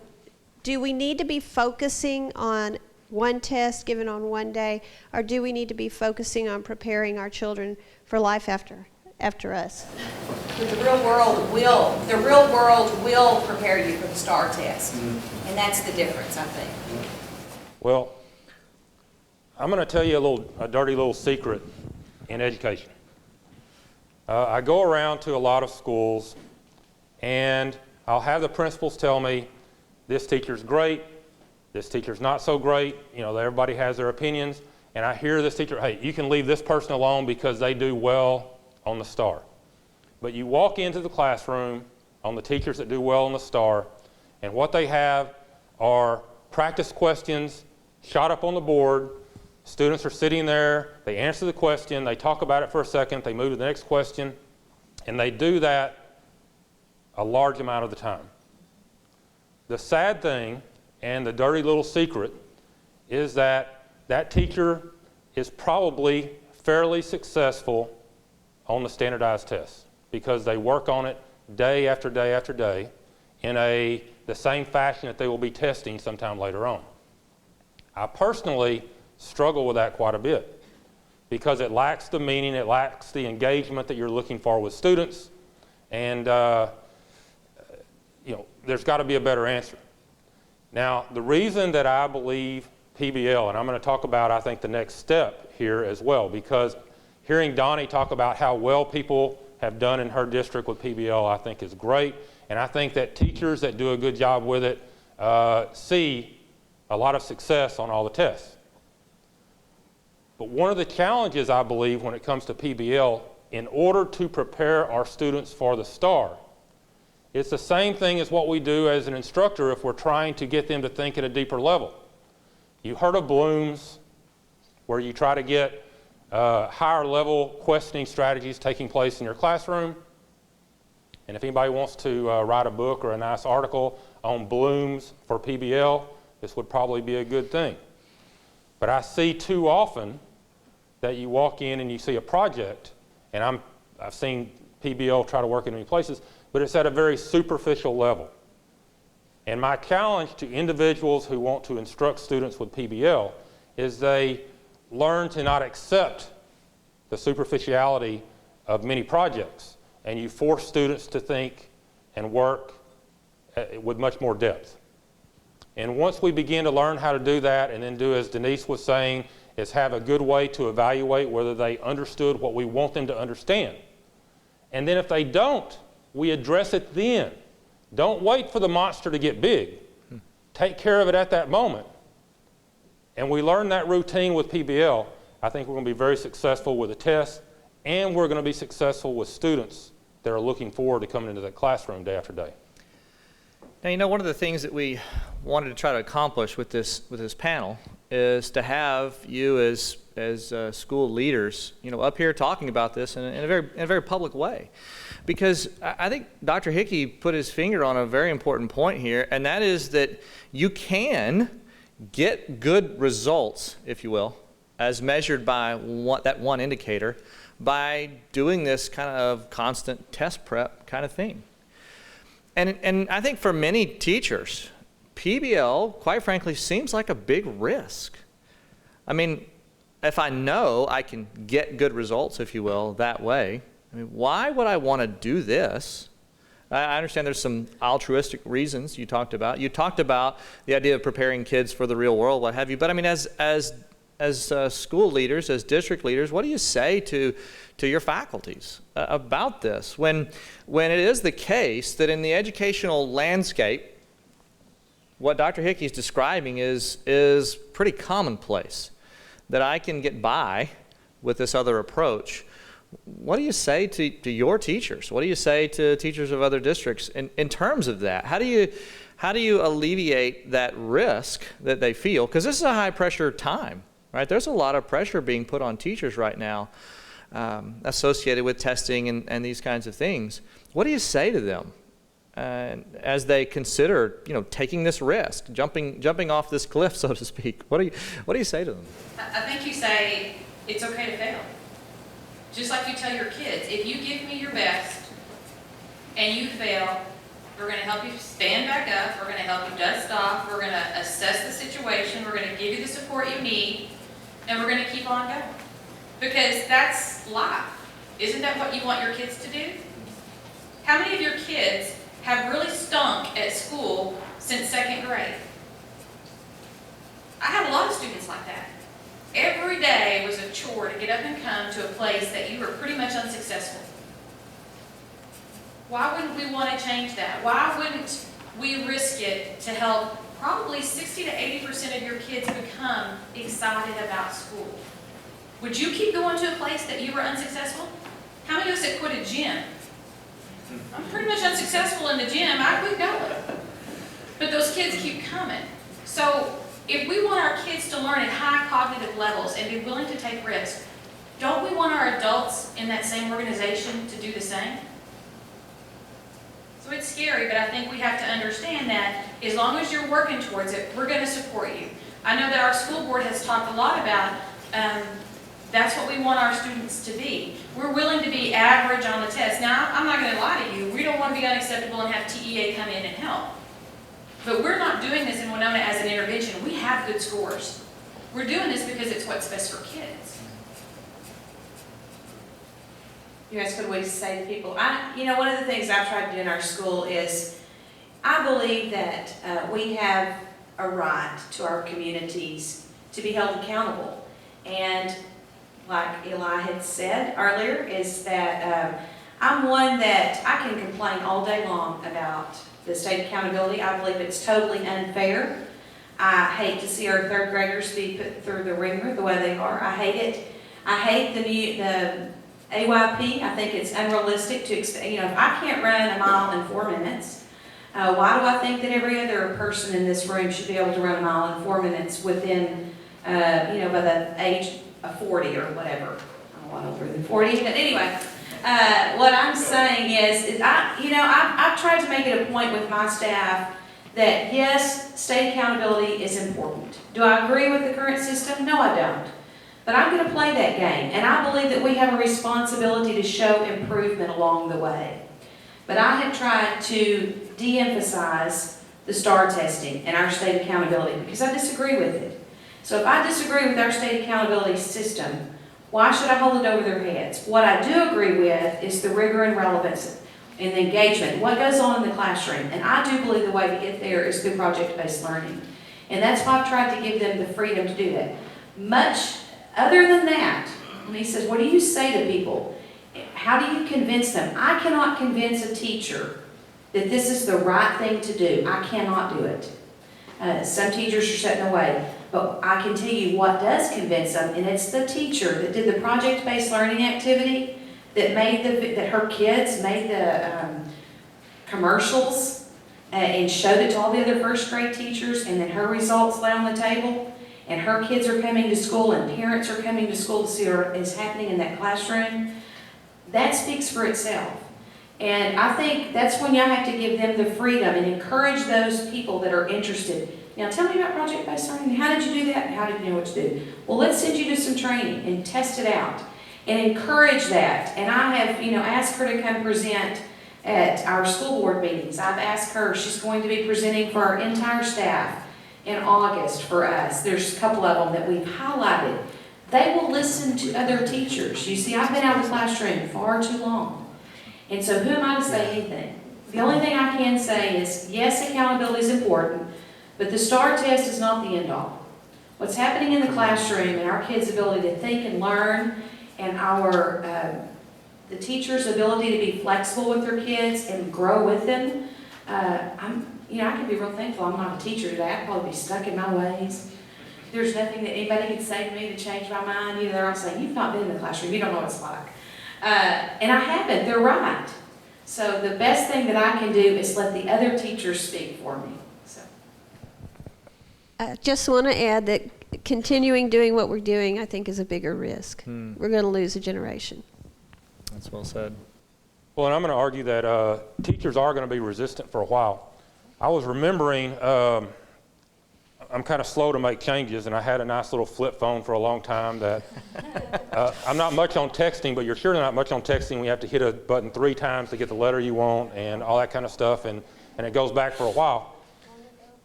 do we need to be focusing on one test given on one day, or do we need to be focusing on preparing our children for life after us? But the real world will prepare you for the STAR test. And that's the difference, I think. Well, I'm going to tell you a dirty little secret in education. I go around to a lot of schools, and I'll have the principals tell me, this teacher's great, This teacher's not so great. You know, everybody has their opinions. And I hear this teacher, hey, you can leave this person alone because they do well on the STAR. But you walk into the classroom on the teachers that do well on the STAR, and what they have are practice questions shot up on the board. Students are sitting there, they answer the question, they talk about it for a second, they move to the next question, and they do that a large amount of the time. The sad thing, and the dirty little secret, is that that teacher is probably fairly successful on the standardized tests because they work on it day after day after day in the same fashion that they will be testing sometime later on. I personally struggle with that quite a bit because it lacks the meaning, it lacks the engagement that you're looking for with students, and you know, there's got to be a better answer. Now, the reason that I believe PBL, and I'm going to talk about, I think, the next step here as well, because hearing Donnie talk about how well people have done in her district with PBL, I think is great, and I think that teachers that do a good job with it see a lot of success on all the tests. But one of the challenges, I believe, when it comes to PBL, in order to prepare our students for the STAR, it's the same thing as what we do as an instructor if we're trying to get them to think at a deeper level. You heard of Bloom's, where you try to get higher level questioning strategies taking place in your classroom. And if anybody wants to write a book or a nice article on Bloom's for PBL, this would probably be a good thing. But I see too often that you walk in and you see a project, and I've seen PBL try to work in many places, but it's at a very superficial level. And my challenge to individuals who want to instruct students with PBL is they learn to not accept the superficiality of many projects, and you force students to think and work with much more depth. And once we begin to learn how to do that, and then do as Denise was saying, is have a good way to evaluate whether they understood what we want them to understand. And then if they don't, we address it then. Don't wait for the monster to get big. Take care of it at that moment. And we learn that routine with PBL. I think we're going to be very successful with the test, and we're going to be successful with students that are looking forward to coming into that classroom day after day. Now, you know, one of the things that we wanted to try to accomplish with this panel is to have you as school leaders, you know, up here talking about this in a very public way, because I think Dr. Hickey put his finger on a very important point here, and that is that you can get good results, if you will, as measured by that one indicator, by doing this kind of constant test prep kind of thing. And I think for many teachers, PBL, quite frankly, seems like a big risk. I mean, if I know I can get good results, if you will, that way, I mean, why would I want to do this? I understand there's some altruistic reasons you talked about. You talked about the idea of preparing kids for the real world, what have you. But I mean, as school leaders, as district leaders, what do you say to your faculties about this when it is the case that in the educational landscape, what Dr. Hickey is describing is pretty commonplace, that I can get by with this other approach? What do you say to your teachers? What do you say to teachers of other districts in terms of that? How do you alleviate that risk that they feel? Because this is a high pressure time, right? There's a lot of pressure being put on teachers right now associated with testing and these kinds of things. What do you say to them as they consider, you know, taking this risk, jumping off this cliff, so to speak? What do you say to them? I think you say it's okay to fail. Just like you tell your kids, if you give me your best and you fail, we're going to help you stand back up, we're going to help you dust off, we're going to assess the situation, we're going to give you the support you need, and we're going to keep on going. Because that's life. Isn't that what you want your kids to do? How many of your kids have really stunk at school since 2nd grade? I have a lot of students like that. Every day was a chore to get up and come to a place that you were pretty much unsuccessful. Why wouldn't we want to change that? Why wouldn't we risk it to help probably 60 to 80% of your kids become excited about school. Would you keep going to a place that you were unsuccessful? How many of us that quit a gym? I'm pretty much unsuccessful in the gym, I quit going. But those kids keep coming. So if we want our kids to learn at high cognitive levels and be willing to take risks, don't we want our adults in that same organization to do the same? So it's scary, but I think we have to understand that as long as you're working towards it, we're going to support you. I know that our school board has talked a lot about that's what we want our students to be. We're willing to be average on the test. Now, I'm not going to lie to you. We don't want to be unacceptable and have TEA come in and help. But we're not doing this in Winona as an intervention. We have good scores. We're doing this because it's what's best for kids. You guys could always say to people, one of the things I've tried to do in our school is I believe that we have a right to our communities to be held accountable. And like Eli had said earlier, is that I'm one that I can complain all day long about the state accountability. I believe it's totally unfair. I hate to see our third graders be put through the ringer the way they are. I hate it. I hate the AYP. I think it's unrealistic to expect, if I can't run a mile in 4 minutes, why do I think that every other person in this room should be able to run a mile in 4 minutes within, by the age of 40 or whatever? I'm a lot older than 40, but anyway, what I'm saying is I've tried to make it a point with my staff that yes, state accountability is important. Do I agree with the current system? No, I don't. But I'm going to play that game, and I believe that we have a responsibility to show improvement along the way. But I have tried to de-emphasize the STAR testing and our state accountability because I disagree with it. So if I disagree with our state accountability system, why should I hold it over their heads? What I do agree with is the rigor and relevance and the engagement, what goes on in the classroom. And I do believe the way to get there is through project-based learning. And that's why I've tried to give them the freedom to do that. Much other than that, when he says, what do you say to people? How do you convince them? I cannot convince a teacher that this is the right thing to do. I cannot do it. Some teachers are set in the way. But I can tell you what does convince them, and it's the teacher that did the project-based learning activity, that her kids made the commercials and showed it to all the other first grade teachers, and then her results lay on the table. And her kids are coming to school and parents are coming to school to see what is happening in that classroom. That speaks for itself. And I think that's when you have to give them the freedom and encourage those people that are interested. Now tell me about project-based learning. How did you do that? How did you know what to do? Well, let's send you to some training and test it out and encourage that. And I have, asked her to come present at our school board meetings. I've asked her, she's going to be presenting for our entire staff in August for us. There's a couple of them that we've highlighted. They will listen to other teachers. You see, I've been out of the classroom far too long. And so who am I to say anything? The only thing I can say is, yes, accountability is important, but the STAR test is not the end all. What's happening in the classroom and our kids' ability to think and learn and the teacher's ability to be flexible with their kids and grow with them, I can be real thankful I'm not a teacher today. I'd probably be stuck in my ways. There's nothing that anybody could say to me to change my mind. They're all saying, you've not been in the classroom, you don't know what it's like. And I haven't, they're right. So the best thing that I can do is let the other teachers speak for me. So. I just want to add that continuing doing what we're doing, I think, is a bigger risk. We're going to lose a generation. That's well said. Well, and I'm going to argue that teachers are going to be resistant for a while. I was remembering, I'm kind of slow to make changes, and I had a nice little flip phone for a long time that I'm not much on texting, but you're sure not much on texting when you have to hit a button 3 times to get the letter you want and all that kind of stuff, and it goes back for a while.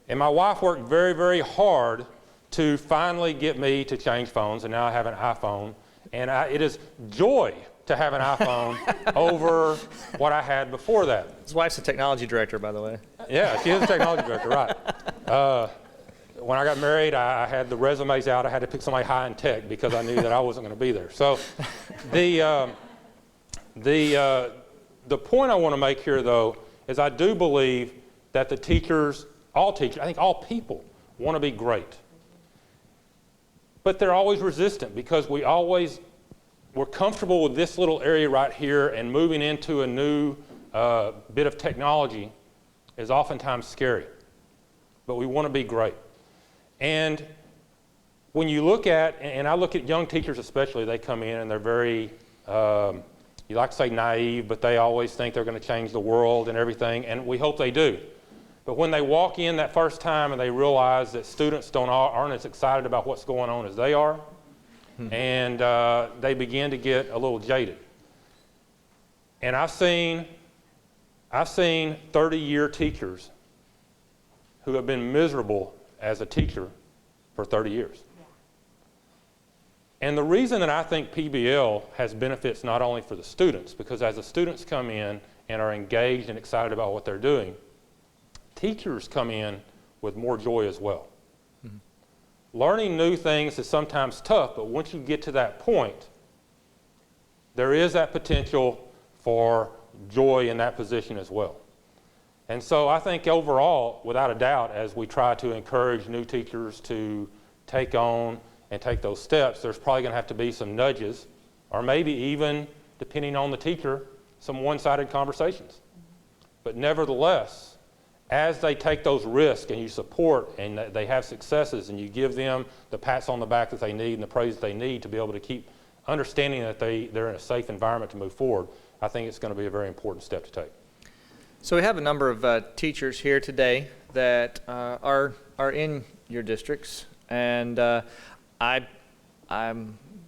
And my wife worked very, very hard to finally get me to change phones, and now I have an iPhone, and it is joy to have an iPhone over what I had before that. His wife's a technology director, by the way. Yeah, she is a technology director, right. When I got married, I had the resumes out. I had to pick somebody high in tech because I knew that I wasn't going to be there. So the point I want to make here, though, is I do believe that the teachers all teachers, I think all people want to be great. But they're always resistant because we're comfortable with this little area right here, and moving into a new bit of technology is oftentimes scary. But we want to be great. And when you look at, and I look at young teachers especially, they come in and they're very, you like to say naive, but they always think they're going to change the world and everything, and we hope they do. But when they walk in that first time and they realize that students aren't as excited about what's going on as they are, and they begin to get a little jaded. And I've seen 30-year teachers who have been miserable as a teacher for 30 years. And the reason that I think PBL has benefits not only for the students, because as the students come in and are engaged and excited about what they're doing, teachers come in with more joy as well. Learning new things is sometimes tough, but once you get to that point, there is that potential for joy in that position as well. And so I think overall, without a doubt, as we try to encourage new teachers to take on and take those steps, there's probably going to have to be some nudges, or maybe even, depending on the teacher, some one-sided conversations. But nevertheless, as they take those risks and you support and they have successes and you give them the pats on the back that they need and the praise that they need to be able to keep understanding that they're in a safe environment to move forward, I think it's going to be a very important step to take. So we have a number of teachers here today that are in your districts, and I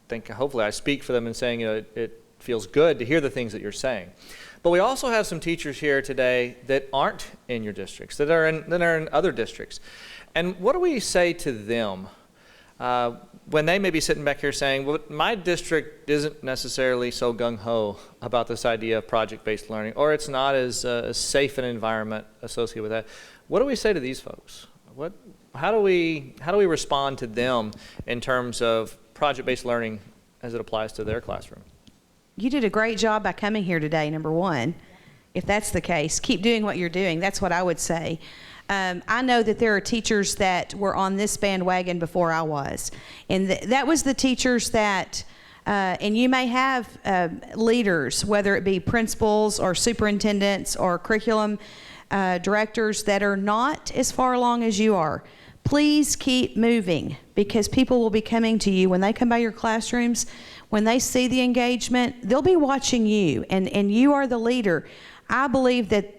think hopefully I speak for them in saying it feels good to hear the things that you're saying. But we also have some teachers here today that aren't in your districts, that are in other districts. And what do we say to them when they may be sitting back here saying, well, my district isn't necessarily so gung-ho about this idea of project-based learning, or it's not as safe an environment associated with that. What do we say to these folks? How do we respond to them in terms of project-based learning as it applies to their classroom? You did a great job by coming here today, number one. If that's the case, keep doing what you're doing. That's what I would say. I know that there are teachers that were on this bandwagon before I was. And that was the teachers that, and you may have leaders, whether it be principals or superintendents or curriculum directors that are not as far along as you are. Please keep moving, because people will be coming to you when they come by your classrooms. When they see the engagement, they'll be watching you, and you are the leader. I believe that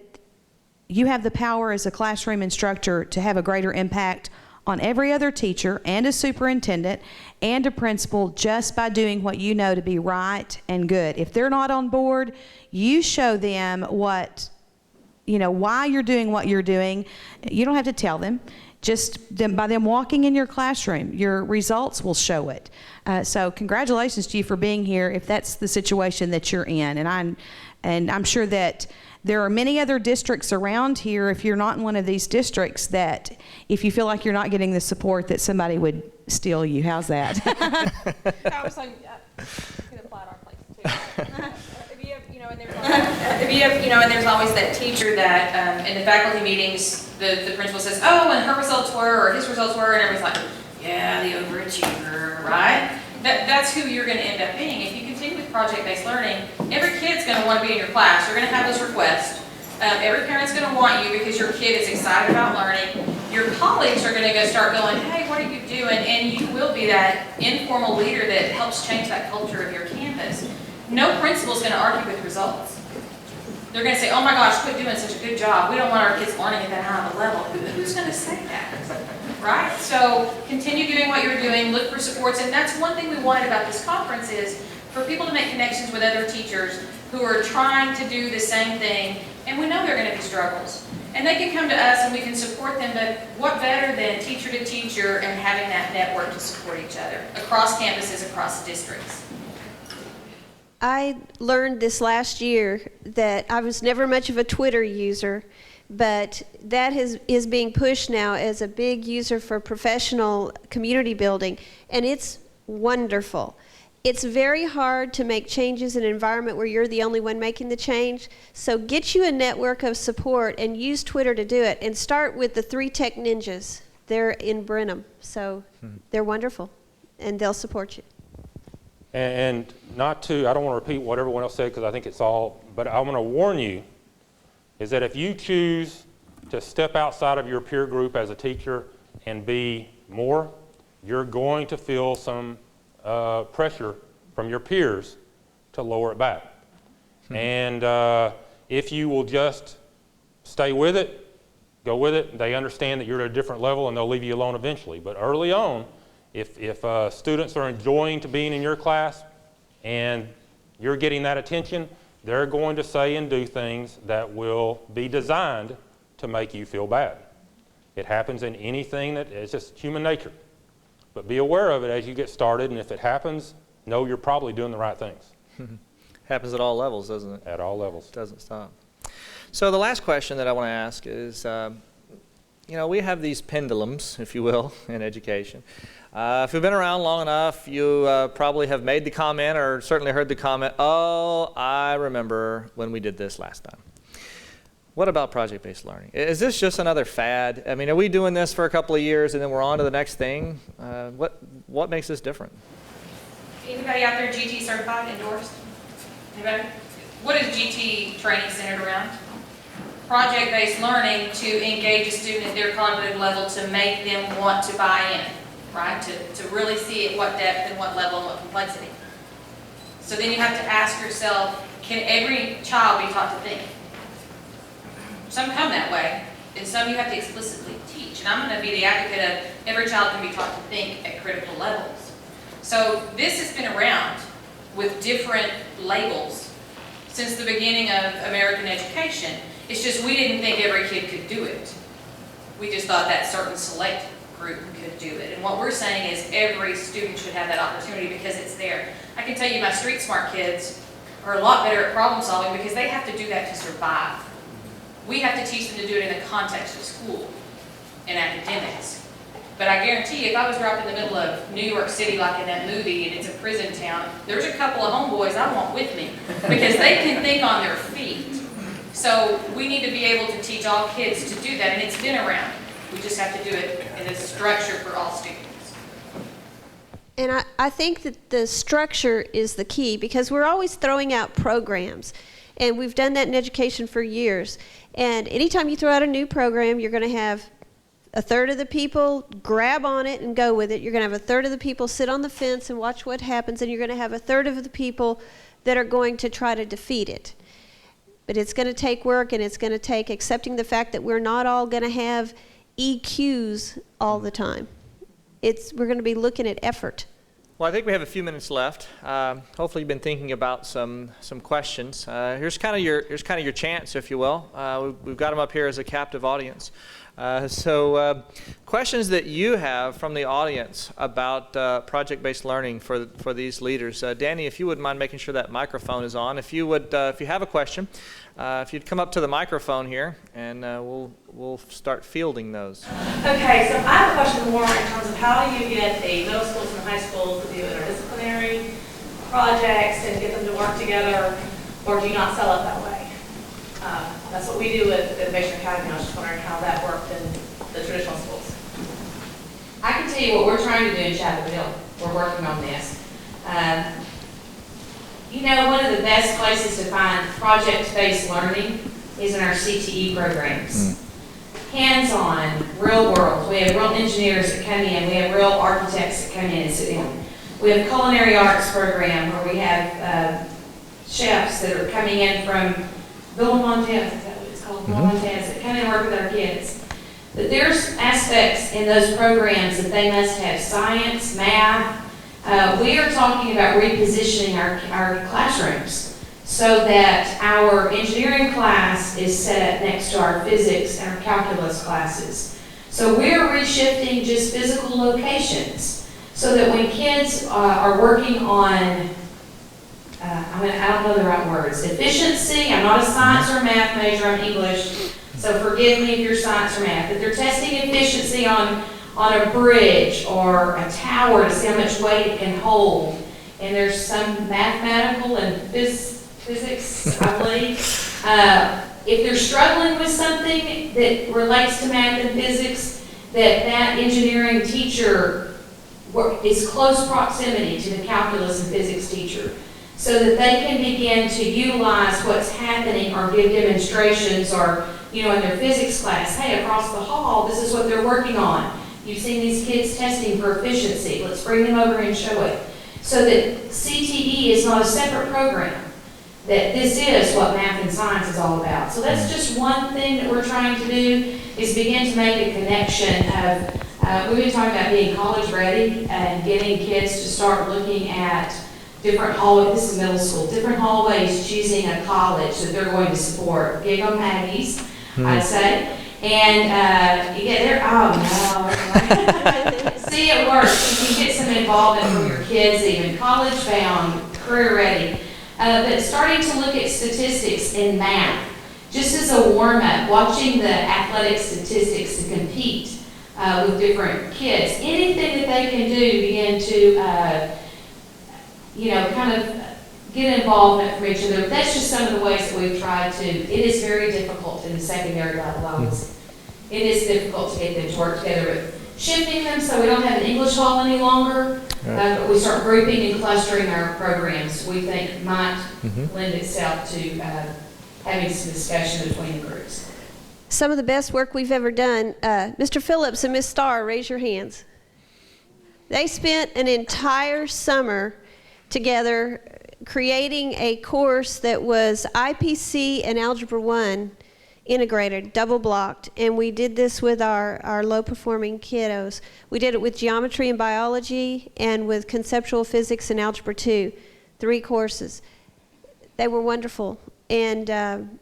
you have the power as a classroom instructor to have a greater impact on every other teacher and a superintendent and a principal just by doing what you know to be right and good. If they're not on board, you show them why you're doing what you're doing. You don't have to tell them. Just by them walking in your classroom, your results will show it. So congratulations to you for being here if that's the situation that you're in. And I'm sure that there are many other districts around here, if you're not in one of these districts, that if you feel like you're not getting the support, that somebody would steal you. How's that? I was like, could apply at our place too. And there's always that teacher that in the faculty meetings, the principal says, oh, and her results were, or his results were, and everybody's like, yeah, the overachiever, right? That's who you're going to end up being. If you continue with project-based learning, every kid's going to want to be in your class. You're going to have those requests. Every parent's going to want you because your kid is excited about learning. Your colleagues are going to start going, hey, what are you doing? And you will be that informal leader that helps change that culture of your campus. No principal is going to argue with results. They're going to say, oh my gosh, quit doing such a good job. We don't want our kids learning at that high of a level. Who's going to say that? Right? So continue doing what you're doing, look for supports, and that's one thing we wanted about this conference is for people to make connections with other teachers who are trying to do the same thing, and we know there are going to be struggles. And they can come to us and we can support them, but what better than teacher to teacher and having that network to support each other across campuses, across districts. I learned this last year that I was never much of a Twitter user, but that is being pushed now as a big user for professional community building, and it's wonderful. It's very hard to make changes in an environment where you're the only one making the change. So get you a network of support and use Twitter to do it. And start with the 3 Tech Ninjas. They're in Brenham, so they're wonderful, and they'll support you. And not to, I don't want to repeat what everyone else said because I think it's all, but I want to warn you is that if you choose to step outside of your peer group as a teacher and be more, you're going to feel some pressure from your peers to lower it back. And if you will just stay with it, go with it, they understand that you're at a different level and they'll leave you alone eventually. But early on, if students are enjoying to being in your class and you're getting that attention, they're going to say and do things that will be designed to make you feel bad. It happens in anything that it's just human nature. But be aware of it as you get started, and if it happens, know you're probably doing the right things. Happens at all levels, doesn't it? At all levels. Doesn't stop. So the last question that I want to ask is, you know, we have these pendulums, if you will, in education. If you've been around long enough, you probably have made the comment or certainly heard the comment, oh, I remember when we did this last time. What about project-based learning? Is this just another fad? I mean, are we doing this for a couple of years and then we're on to the next thing? What makes this different? Anybody out there GT certified, endorsed? Anybody? What is GT training centered around? Project-based learning to engage a student at their cognitive level to make them want to buy in, right? To really see at what depth and what level and what complexity. So then you have to ask yourself, can every child be taught to think? Some come that way, and some you have to explicitly teach. And I'm going to be the advocate of every child can be taught to think at critical levels. So this has been around with different labels since the beginning of American education. It's just we didn't think every kid could do it. We just thought that certain select group could do it. And what we're saying is every student should have that opportunity because it's there. I can tell you my street smart kids are a lot better at problem solving because they have to do that to survive. We have to teach them to do it in the context of school and academics. But I guarantee you, if I was dropped in the middle of New York City like in that movie and it's a prison town, there's a couple of homeboys I want with me because they can think on their feet. So we need to be able to teach all kids to do that, and it's been around. We just have to do it in a structure for all students. And I think that the structure is the key because we're always throwing out programs. And we've done that in education for years. And anytime you throw out a new program, you're going to have a third of the people grab on it and go with it. You're going to have a third of the people sit on the fence and watch what happens. And you're going to have a third of the people that are going to try to defeat it. But it's going to take work, and it's going to take accepting the fact that we're not all going to have EQs all the time. We're going to be looking at effort. Well, I think we have a few minutes left. Hopefully, you've been thinking about some questions. Here's kind of your chance, if you will. We've got them up here as a captive audience. So, questions that you have from the audience about project-based learning for these leaders. Danny, if you wouldn't mind making sure that microphone is on. If you have a question, if you'd come up to the microphone here, and we'll start fielding those. Okay, so I have a question more in terms of how do you get a middle schools and high schools to do interdisciplinary projects and get them to work together, or do you not sell it that way? That's what we do at Innovation Academy. I was just wondering how that worked in the traditional schools. I can tell you what we're trying to do in Chapel Hill. We're working on this. You know, one of the best places to find project-based learning is in our CTE programs. Hands-on, real world. We have real engineers that come in. We have real architects that come in and sit in. We have culinary arts program where we have chefs that are coming in from Villa Montana, is that what it's called? Villa Montana, that come in and work with our kids. But there's aspects in those programs that they must have science, math. We are talking about repositioning our classrooms so that our engineering class is set next to our physics and our calculus classes. So we're reshifting just physical locations so that when kids are working on I don't know the right words. Efficiency, I'm not a science or math major, I'm English, so forgive me if you're science or math, but they're testing efficiency on a bridge or a tower to see how much weight it can hold. and there's some mathematical and physics, I believe. If they're struggling with something that relates to math and physics, that engineering teacher is close proximity to the calculus and physics teacher, so that they can begin to utilize what's happening or give demonstrations, or, in their physics class, hey, across the hall, this is what they're working on. You've seen these kids testing for efficiency. Let's bring them over and show it. So that CTE is not a separate program, that this is what math and science is all about. So that's just one thing that we're trying to do, is begin to make a connection of, we've been talking about being college ready and getting kids to start looking at different hallways, this is middle school, different hallways, choosing a college that they're going to support. Giggle Maggies, I'd say. And you get there, oh no. See, it works. You can get some involvement from your kids, even college bound, career ready. But starting to look at statistics in math, just as a warm up, watching the athletic statistics to compete with different kids. Anything that they can do, begin to, kind of get involvement from each other. That's just some of the ways that we've tried to. It is very difficult in the secondary levels. It is difficult to get them to work together, but shifting them so we don't have an English hall any longer, but we start grouping and clustering our programs, we think might lend itself to having some discussion between the groups. Some of the best work we've ever done, Mr. Phillips and Miss Starr, raise your hands. They spent an entire summer together creating a course that was IPC and Algebra 1 integrated, double blocked, and we did this with our low-performing kiddos. We did it with geometry and biology and with conceptual physics and Algebra 2, 3 courses. They were wonderful, and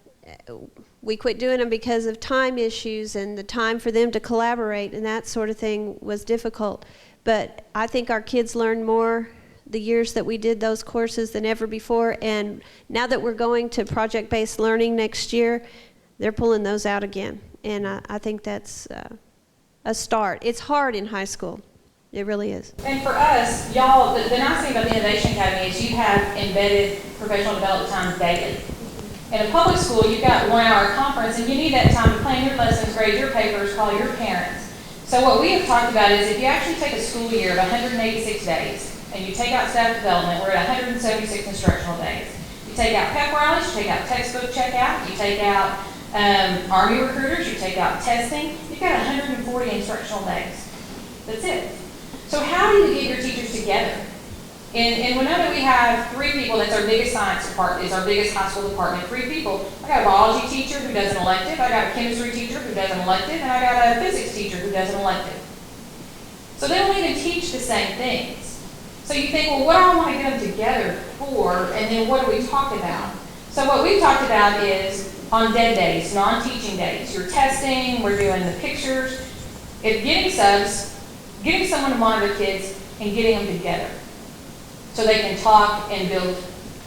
we quit doing them because of time issues, and the time for them to collaborate and that sort of thing was difficult. But I think our kids learned more the years that we did those courses than ever before, and now that we're going to project-based learning next year, they're pulling those out again, and I think that's a start. It's hard in high school. It really is. And for us, y'all, the nice thing about the Innovation Academy is you have embedded professional development times daily. In a public school, you've got 1 hour conference, and you need that time to plan your lessons, grade your papers, call your parents. So what we have talked about is if you actually take a school year of 186 days, and you take out staff development, we're at 176 instructional days. You take out pep rallies, you take out textbook checkout, you take out Army recruiters, you take out testing, you've got 140 instructional days. That's it. So how do you get your teachers together? In Winona, we have 3 people. That's our biggest science department, is our biggest high school department. 3 people. I got a biology teacher who does an elective, I got a chemistry teacher who does an elective, and I got a physics teacher who does an elective. So they don't even teach the same things. So you think, well, what do I want to get them together for, and then what do we talk about? So what we've talked about is on dead days, non-teaching days. You're testing, we're doing the pictures. If getting someone to monitor kids and getting them together so they can talk and build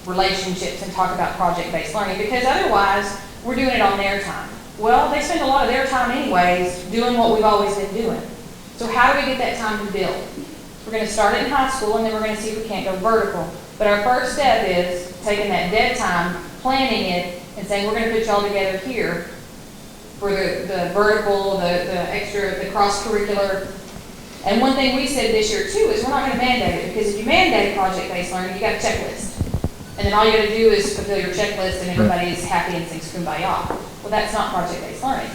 relationships and talk about project-based learning, because otherwise we're doing it on their time. Well, they spend a lot of their time anyways doing what we've always been doing. So how do we get that time to build? We're going to start it in high school, and then we're going to see if we can't go vertical. But our first step is taking that dead time, planning it, and saying we're going to put y'all together here for the vertical, the cross-curricular. And one thing we said this year too is we're not going to mandate it, because if you mandate project-based learning, you got a checklist. And then all you got to do is fulfill your checklist and everybody's happy and sings kumbaya. Well, that's not project-based learning.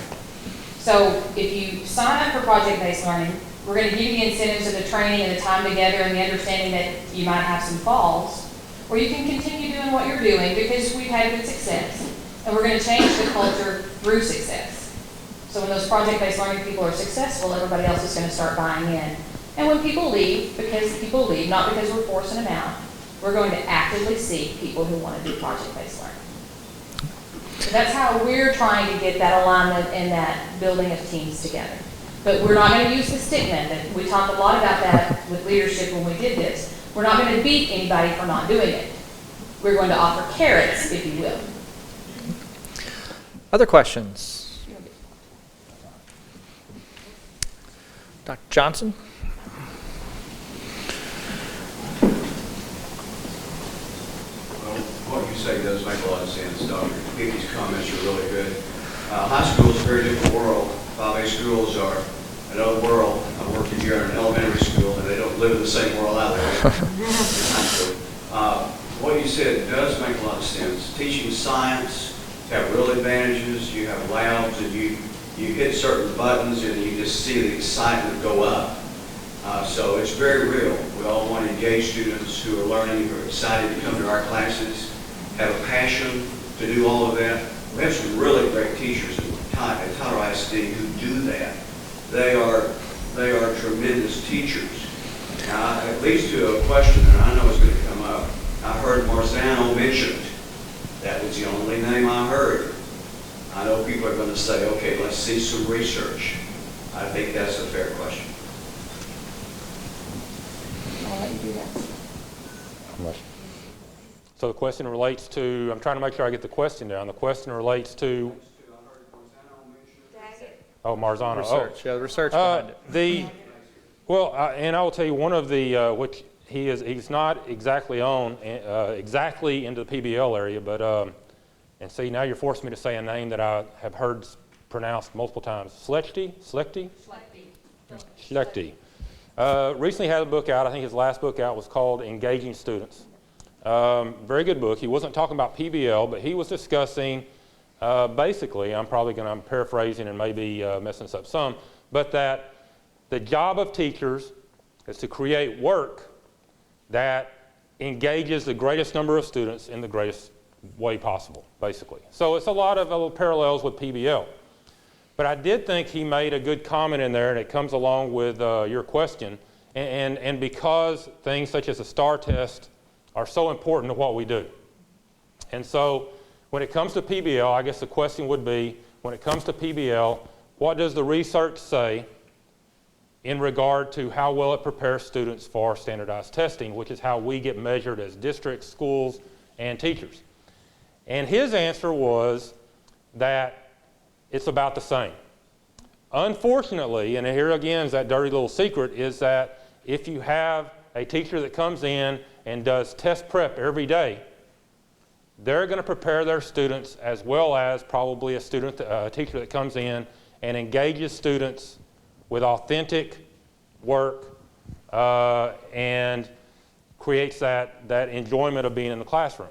So if you sign up for project-based learning, we're going to give you the incentives of the training and the time together and the understanding that you might have some falls, or you can continue doing what you're doing because we've had good success. And we're going to change the culture through success. So when those project-based learning people are successful, everybody else is going to start buying in. And when people leave, because people leave, not because we're forcing them out, we're going to actively seek people who want to do project-based learning. So that's how we're trying to get that alignment and that building of teams together. But we're not going to use the stick method. We talked a lot about that with leadership when we did this. We're not going to beat anybody for not doing it. We're going to offer carrots, if you will. Other questions? Dr. Johnson? you say does make a lot of sense. Dr. Hickey's comments are really good. High school is a very different world. 5A schools are another world. I work here in an elementary school, and they don't live in the same world out there. What you said does make a lot of sense. Teaching science have real advantages. You have labs, and you hit certain buttons, and you just see the excitement go up. So it's very real. We all want to engage students who are learning, who are excited to come to our classes, have a passion to do all of that. We have some really great teachers at Tyler i2ED who do that. They are tremendous teachers. Now, it leads to a question that I know is going to come up. I heard Marzano mentioned. That was the only name I heard. I know people are going to say, okay, let's see some research. I think that's a fair question. I'll let you do that. So the question relates to, I'm trying to make sure I get the question down. The question relates to, oh, Marzano. Research, yeah, the research behind it. And I will tell you one of the, which he's not exactly exactly into the PBL area, but, and see, now you're forcing me to say a name that I have heard pronounced multiple times. Schlechte. Recently had a book out. I think his last book out was called Engaging Students. Very good book. He wasn't talking about PBL, but he was discussing, basically, I'm paraphrasing and maybe messing this up some, but that the job of teachers is to create work that engages the greatest number of students in the greatest way possible, basically. So it's a lot of parallels with PBL. But I did think he made a good comment in there, and it comes along with your question, and because things such as the STAR test are so important to what we do. And so when it comes to PBL, I guess the question would be, when it comes to PBL, what does the research say in regard to how well it prepares students for standardized testing, which is how we get measured as districts, schools, and teachers? And his answer was that it's about the same. Unfortunately, and here again is that dirty little secret, is that if you have a teacher that comes in and does test prep every day, they're going to prepare their students as well as probably a teacher that comes in and engages students with authentic work and creates that enjoyment of being in the classroom.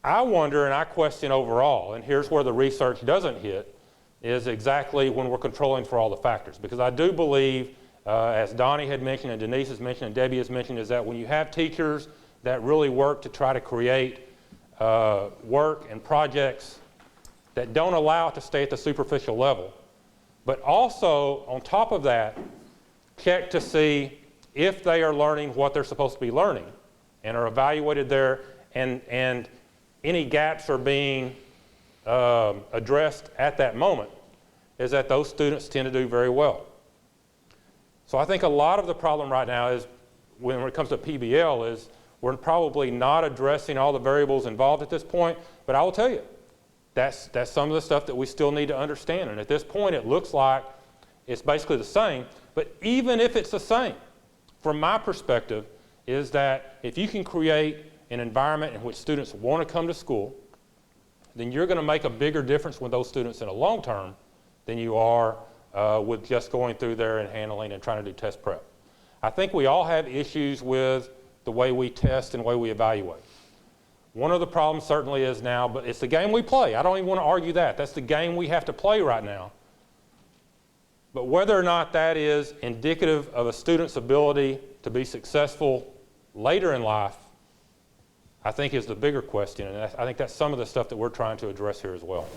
I wonder and I question overall, and here's where the research doesn't hit, is exactly when we're controlling for all the factors. Because I do believe, as Donnie had mentioned and Denise has mentioned and Debbie has mentioned, is that when you have teachers that really work to try to create work and projects that don't allow it to stay at the superficial level, but also on top of that, check to see if they are learning what they're supposed to be learning and are evaluated there, and any gaps are being addressed at that moment, is that those students tend to do very well. So I think a lot of the problem right now is, when it comes to PBL, is we're probably not addressing all the variables involved at this point, but I will tell you, that's some of the stuff that we still need to understand. And at this point, it looks like it's basically the same, but even if it's the same, from my perspective, is that if you can create an environment in which students want to come to school, then you're going to make a bigger difference with those students in the long term than you are with just going through there and handling and trying to do test prep. I think we all have issues with the way we test and the way we evaluate. One of the problems certainly is now, but it's the game we play. I don't even want to argue that. That's the game we have to play right now. But whether or not that is indicative of a student's ability to be successful later in life, I think is the bigger question, and I think that's some of the stuff that we're trying to address here as well.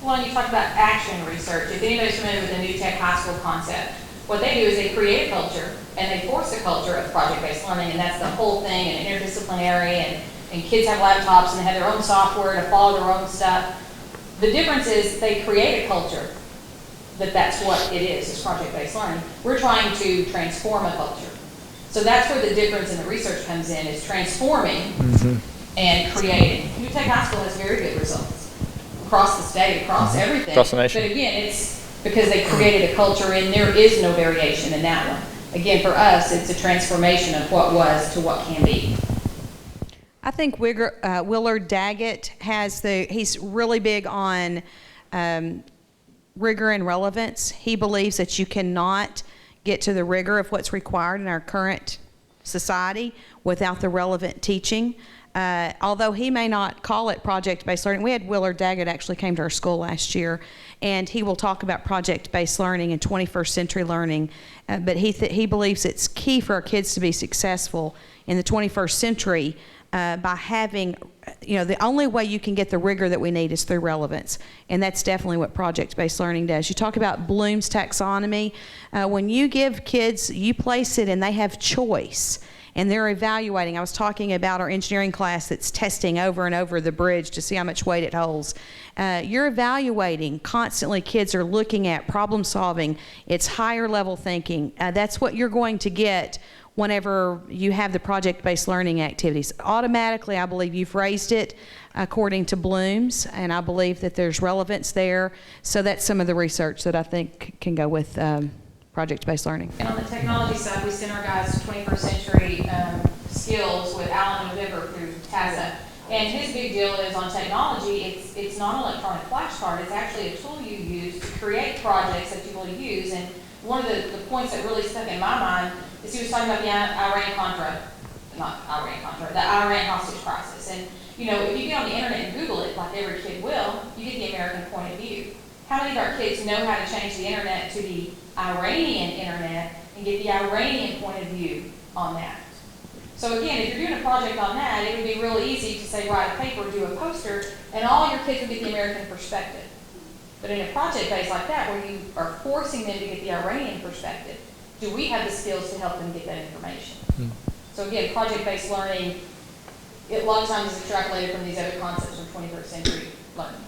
Well, and you talked about action research. If anybody's familiar with the New Tech High School concept, what they do is they create a culture, and they force a culture of project-based learning, and that's the whole thing, and interdisciplinary, and kids have laptops, and they have their own software to follow their own stuff. The difference is they create a culture that's what it is project-based learning. We're trying to transform a culture. So that's where the difference in the research comes in, is transforming and creating. New Tech High School has very good results across the state, across everything. Across the nation. But again, it's because they created a culture and there is no variation in that one. Again, for us, it's a transformation of what was to what can be. I think Willard Daggett he's really big on rigor and relevance. He believes that you cannot get to the rigor of what's required in our current society without the relevant teaching. Although he may not call it project-based learning. We had Willard Daggett actually came to our school last year, and he will talk about project-based learning and 21st century learning. But he believes it's key for our kids to be successful in the 21st century by having, the only way you can get the rigor that we need is through relevance. And that's definitely what project-based learning does. You talk about Bloom's taxonomy. When you give kids, you place it and they have choice. And they're evaluating. I was talking about our engineering class that's testing over and over the bridge to see how much weight it holds. You're evaluating constantly. Kids are looking at problem solving. It's higher level thinking. That's what you're going to get whenever you have the project-based learning activities. Automatically, I believe you've raised it according to Bloom's, and I believe that there's relevance there. So that's some of the research that I think can go with project-based learning. And on the technology side, we send our guys to 21st century skills with Alan and November through TASA. And his big deal is on technology, it's not an electronic flashcard, it's actually a tool you use to create projects that you will use. And one of the points that really stuck in my mind is he was talking about the Iran hostage crisis. And if you get on the internet and Google it, like every kid will, you get the American point of view. How many of our kids know how to change the internet to the Iranian internet and get the Iranian point of view on that? So again, if you're doing a project on that, it would be really easy to say, write a paper, do a poster, and all your kids would get the American perspective. But in a project base like that, where you are forcing them to get the Iranian perspective, do we have the skills to help them get that information? So again, project-based learning, a lot of times is extrapolated from these other concepts from 21st century learning.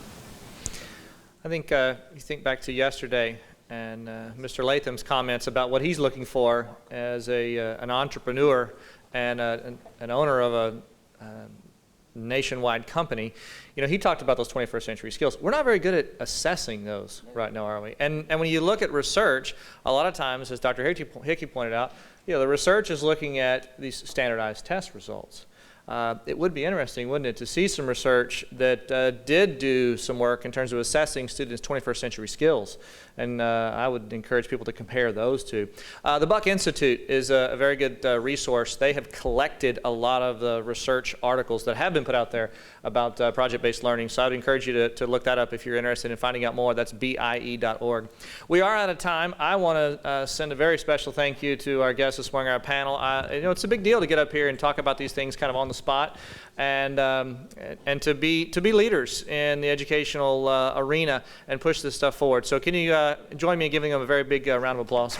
I think you think back to yesterday and Mr. Latham's comments about what he's looking for as an entrepreneur and an owner of a nationwide company. He talked about those 21st century skills. We're not very good at assessing those right now, are we? And when you look at research, a lot of times, as Dr. Hickey pointed out, the research is looking at these standardized test results. It would be interesting, wouldn't it, to see some research that did do some work in terms of assessing students' 21st century skills. And I would encourage people to compare those two. The Buck Institute is a very good resource. They have collected a lot of the research articles that have been put out there about project-based learning. So I would encourage you to look that up if you're interested in finding out more. That's BIE.org. We are out of time. I want to send a very special thank you to our guests this morning, our panel. It's a big deal to get up here and talk about these things kind of on the spot, and to be leaders in the educational arena and push this stuff forward. So can you join me in giving them a very big round of applause?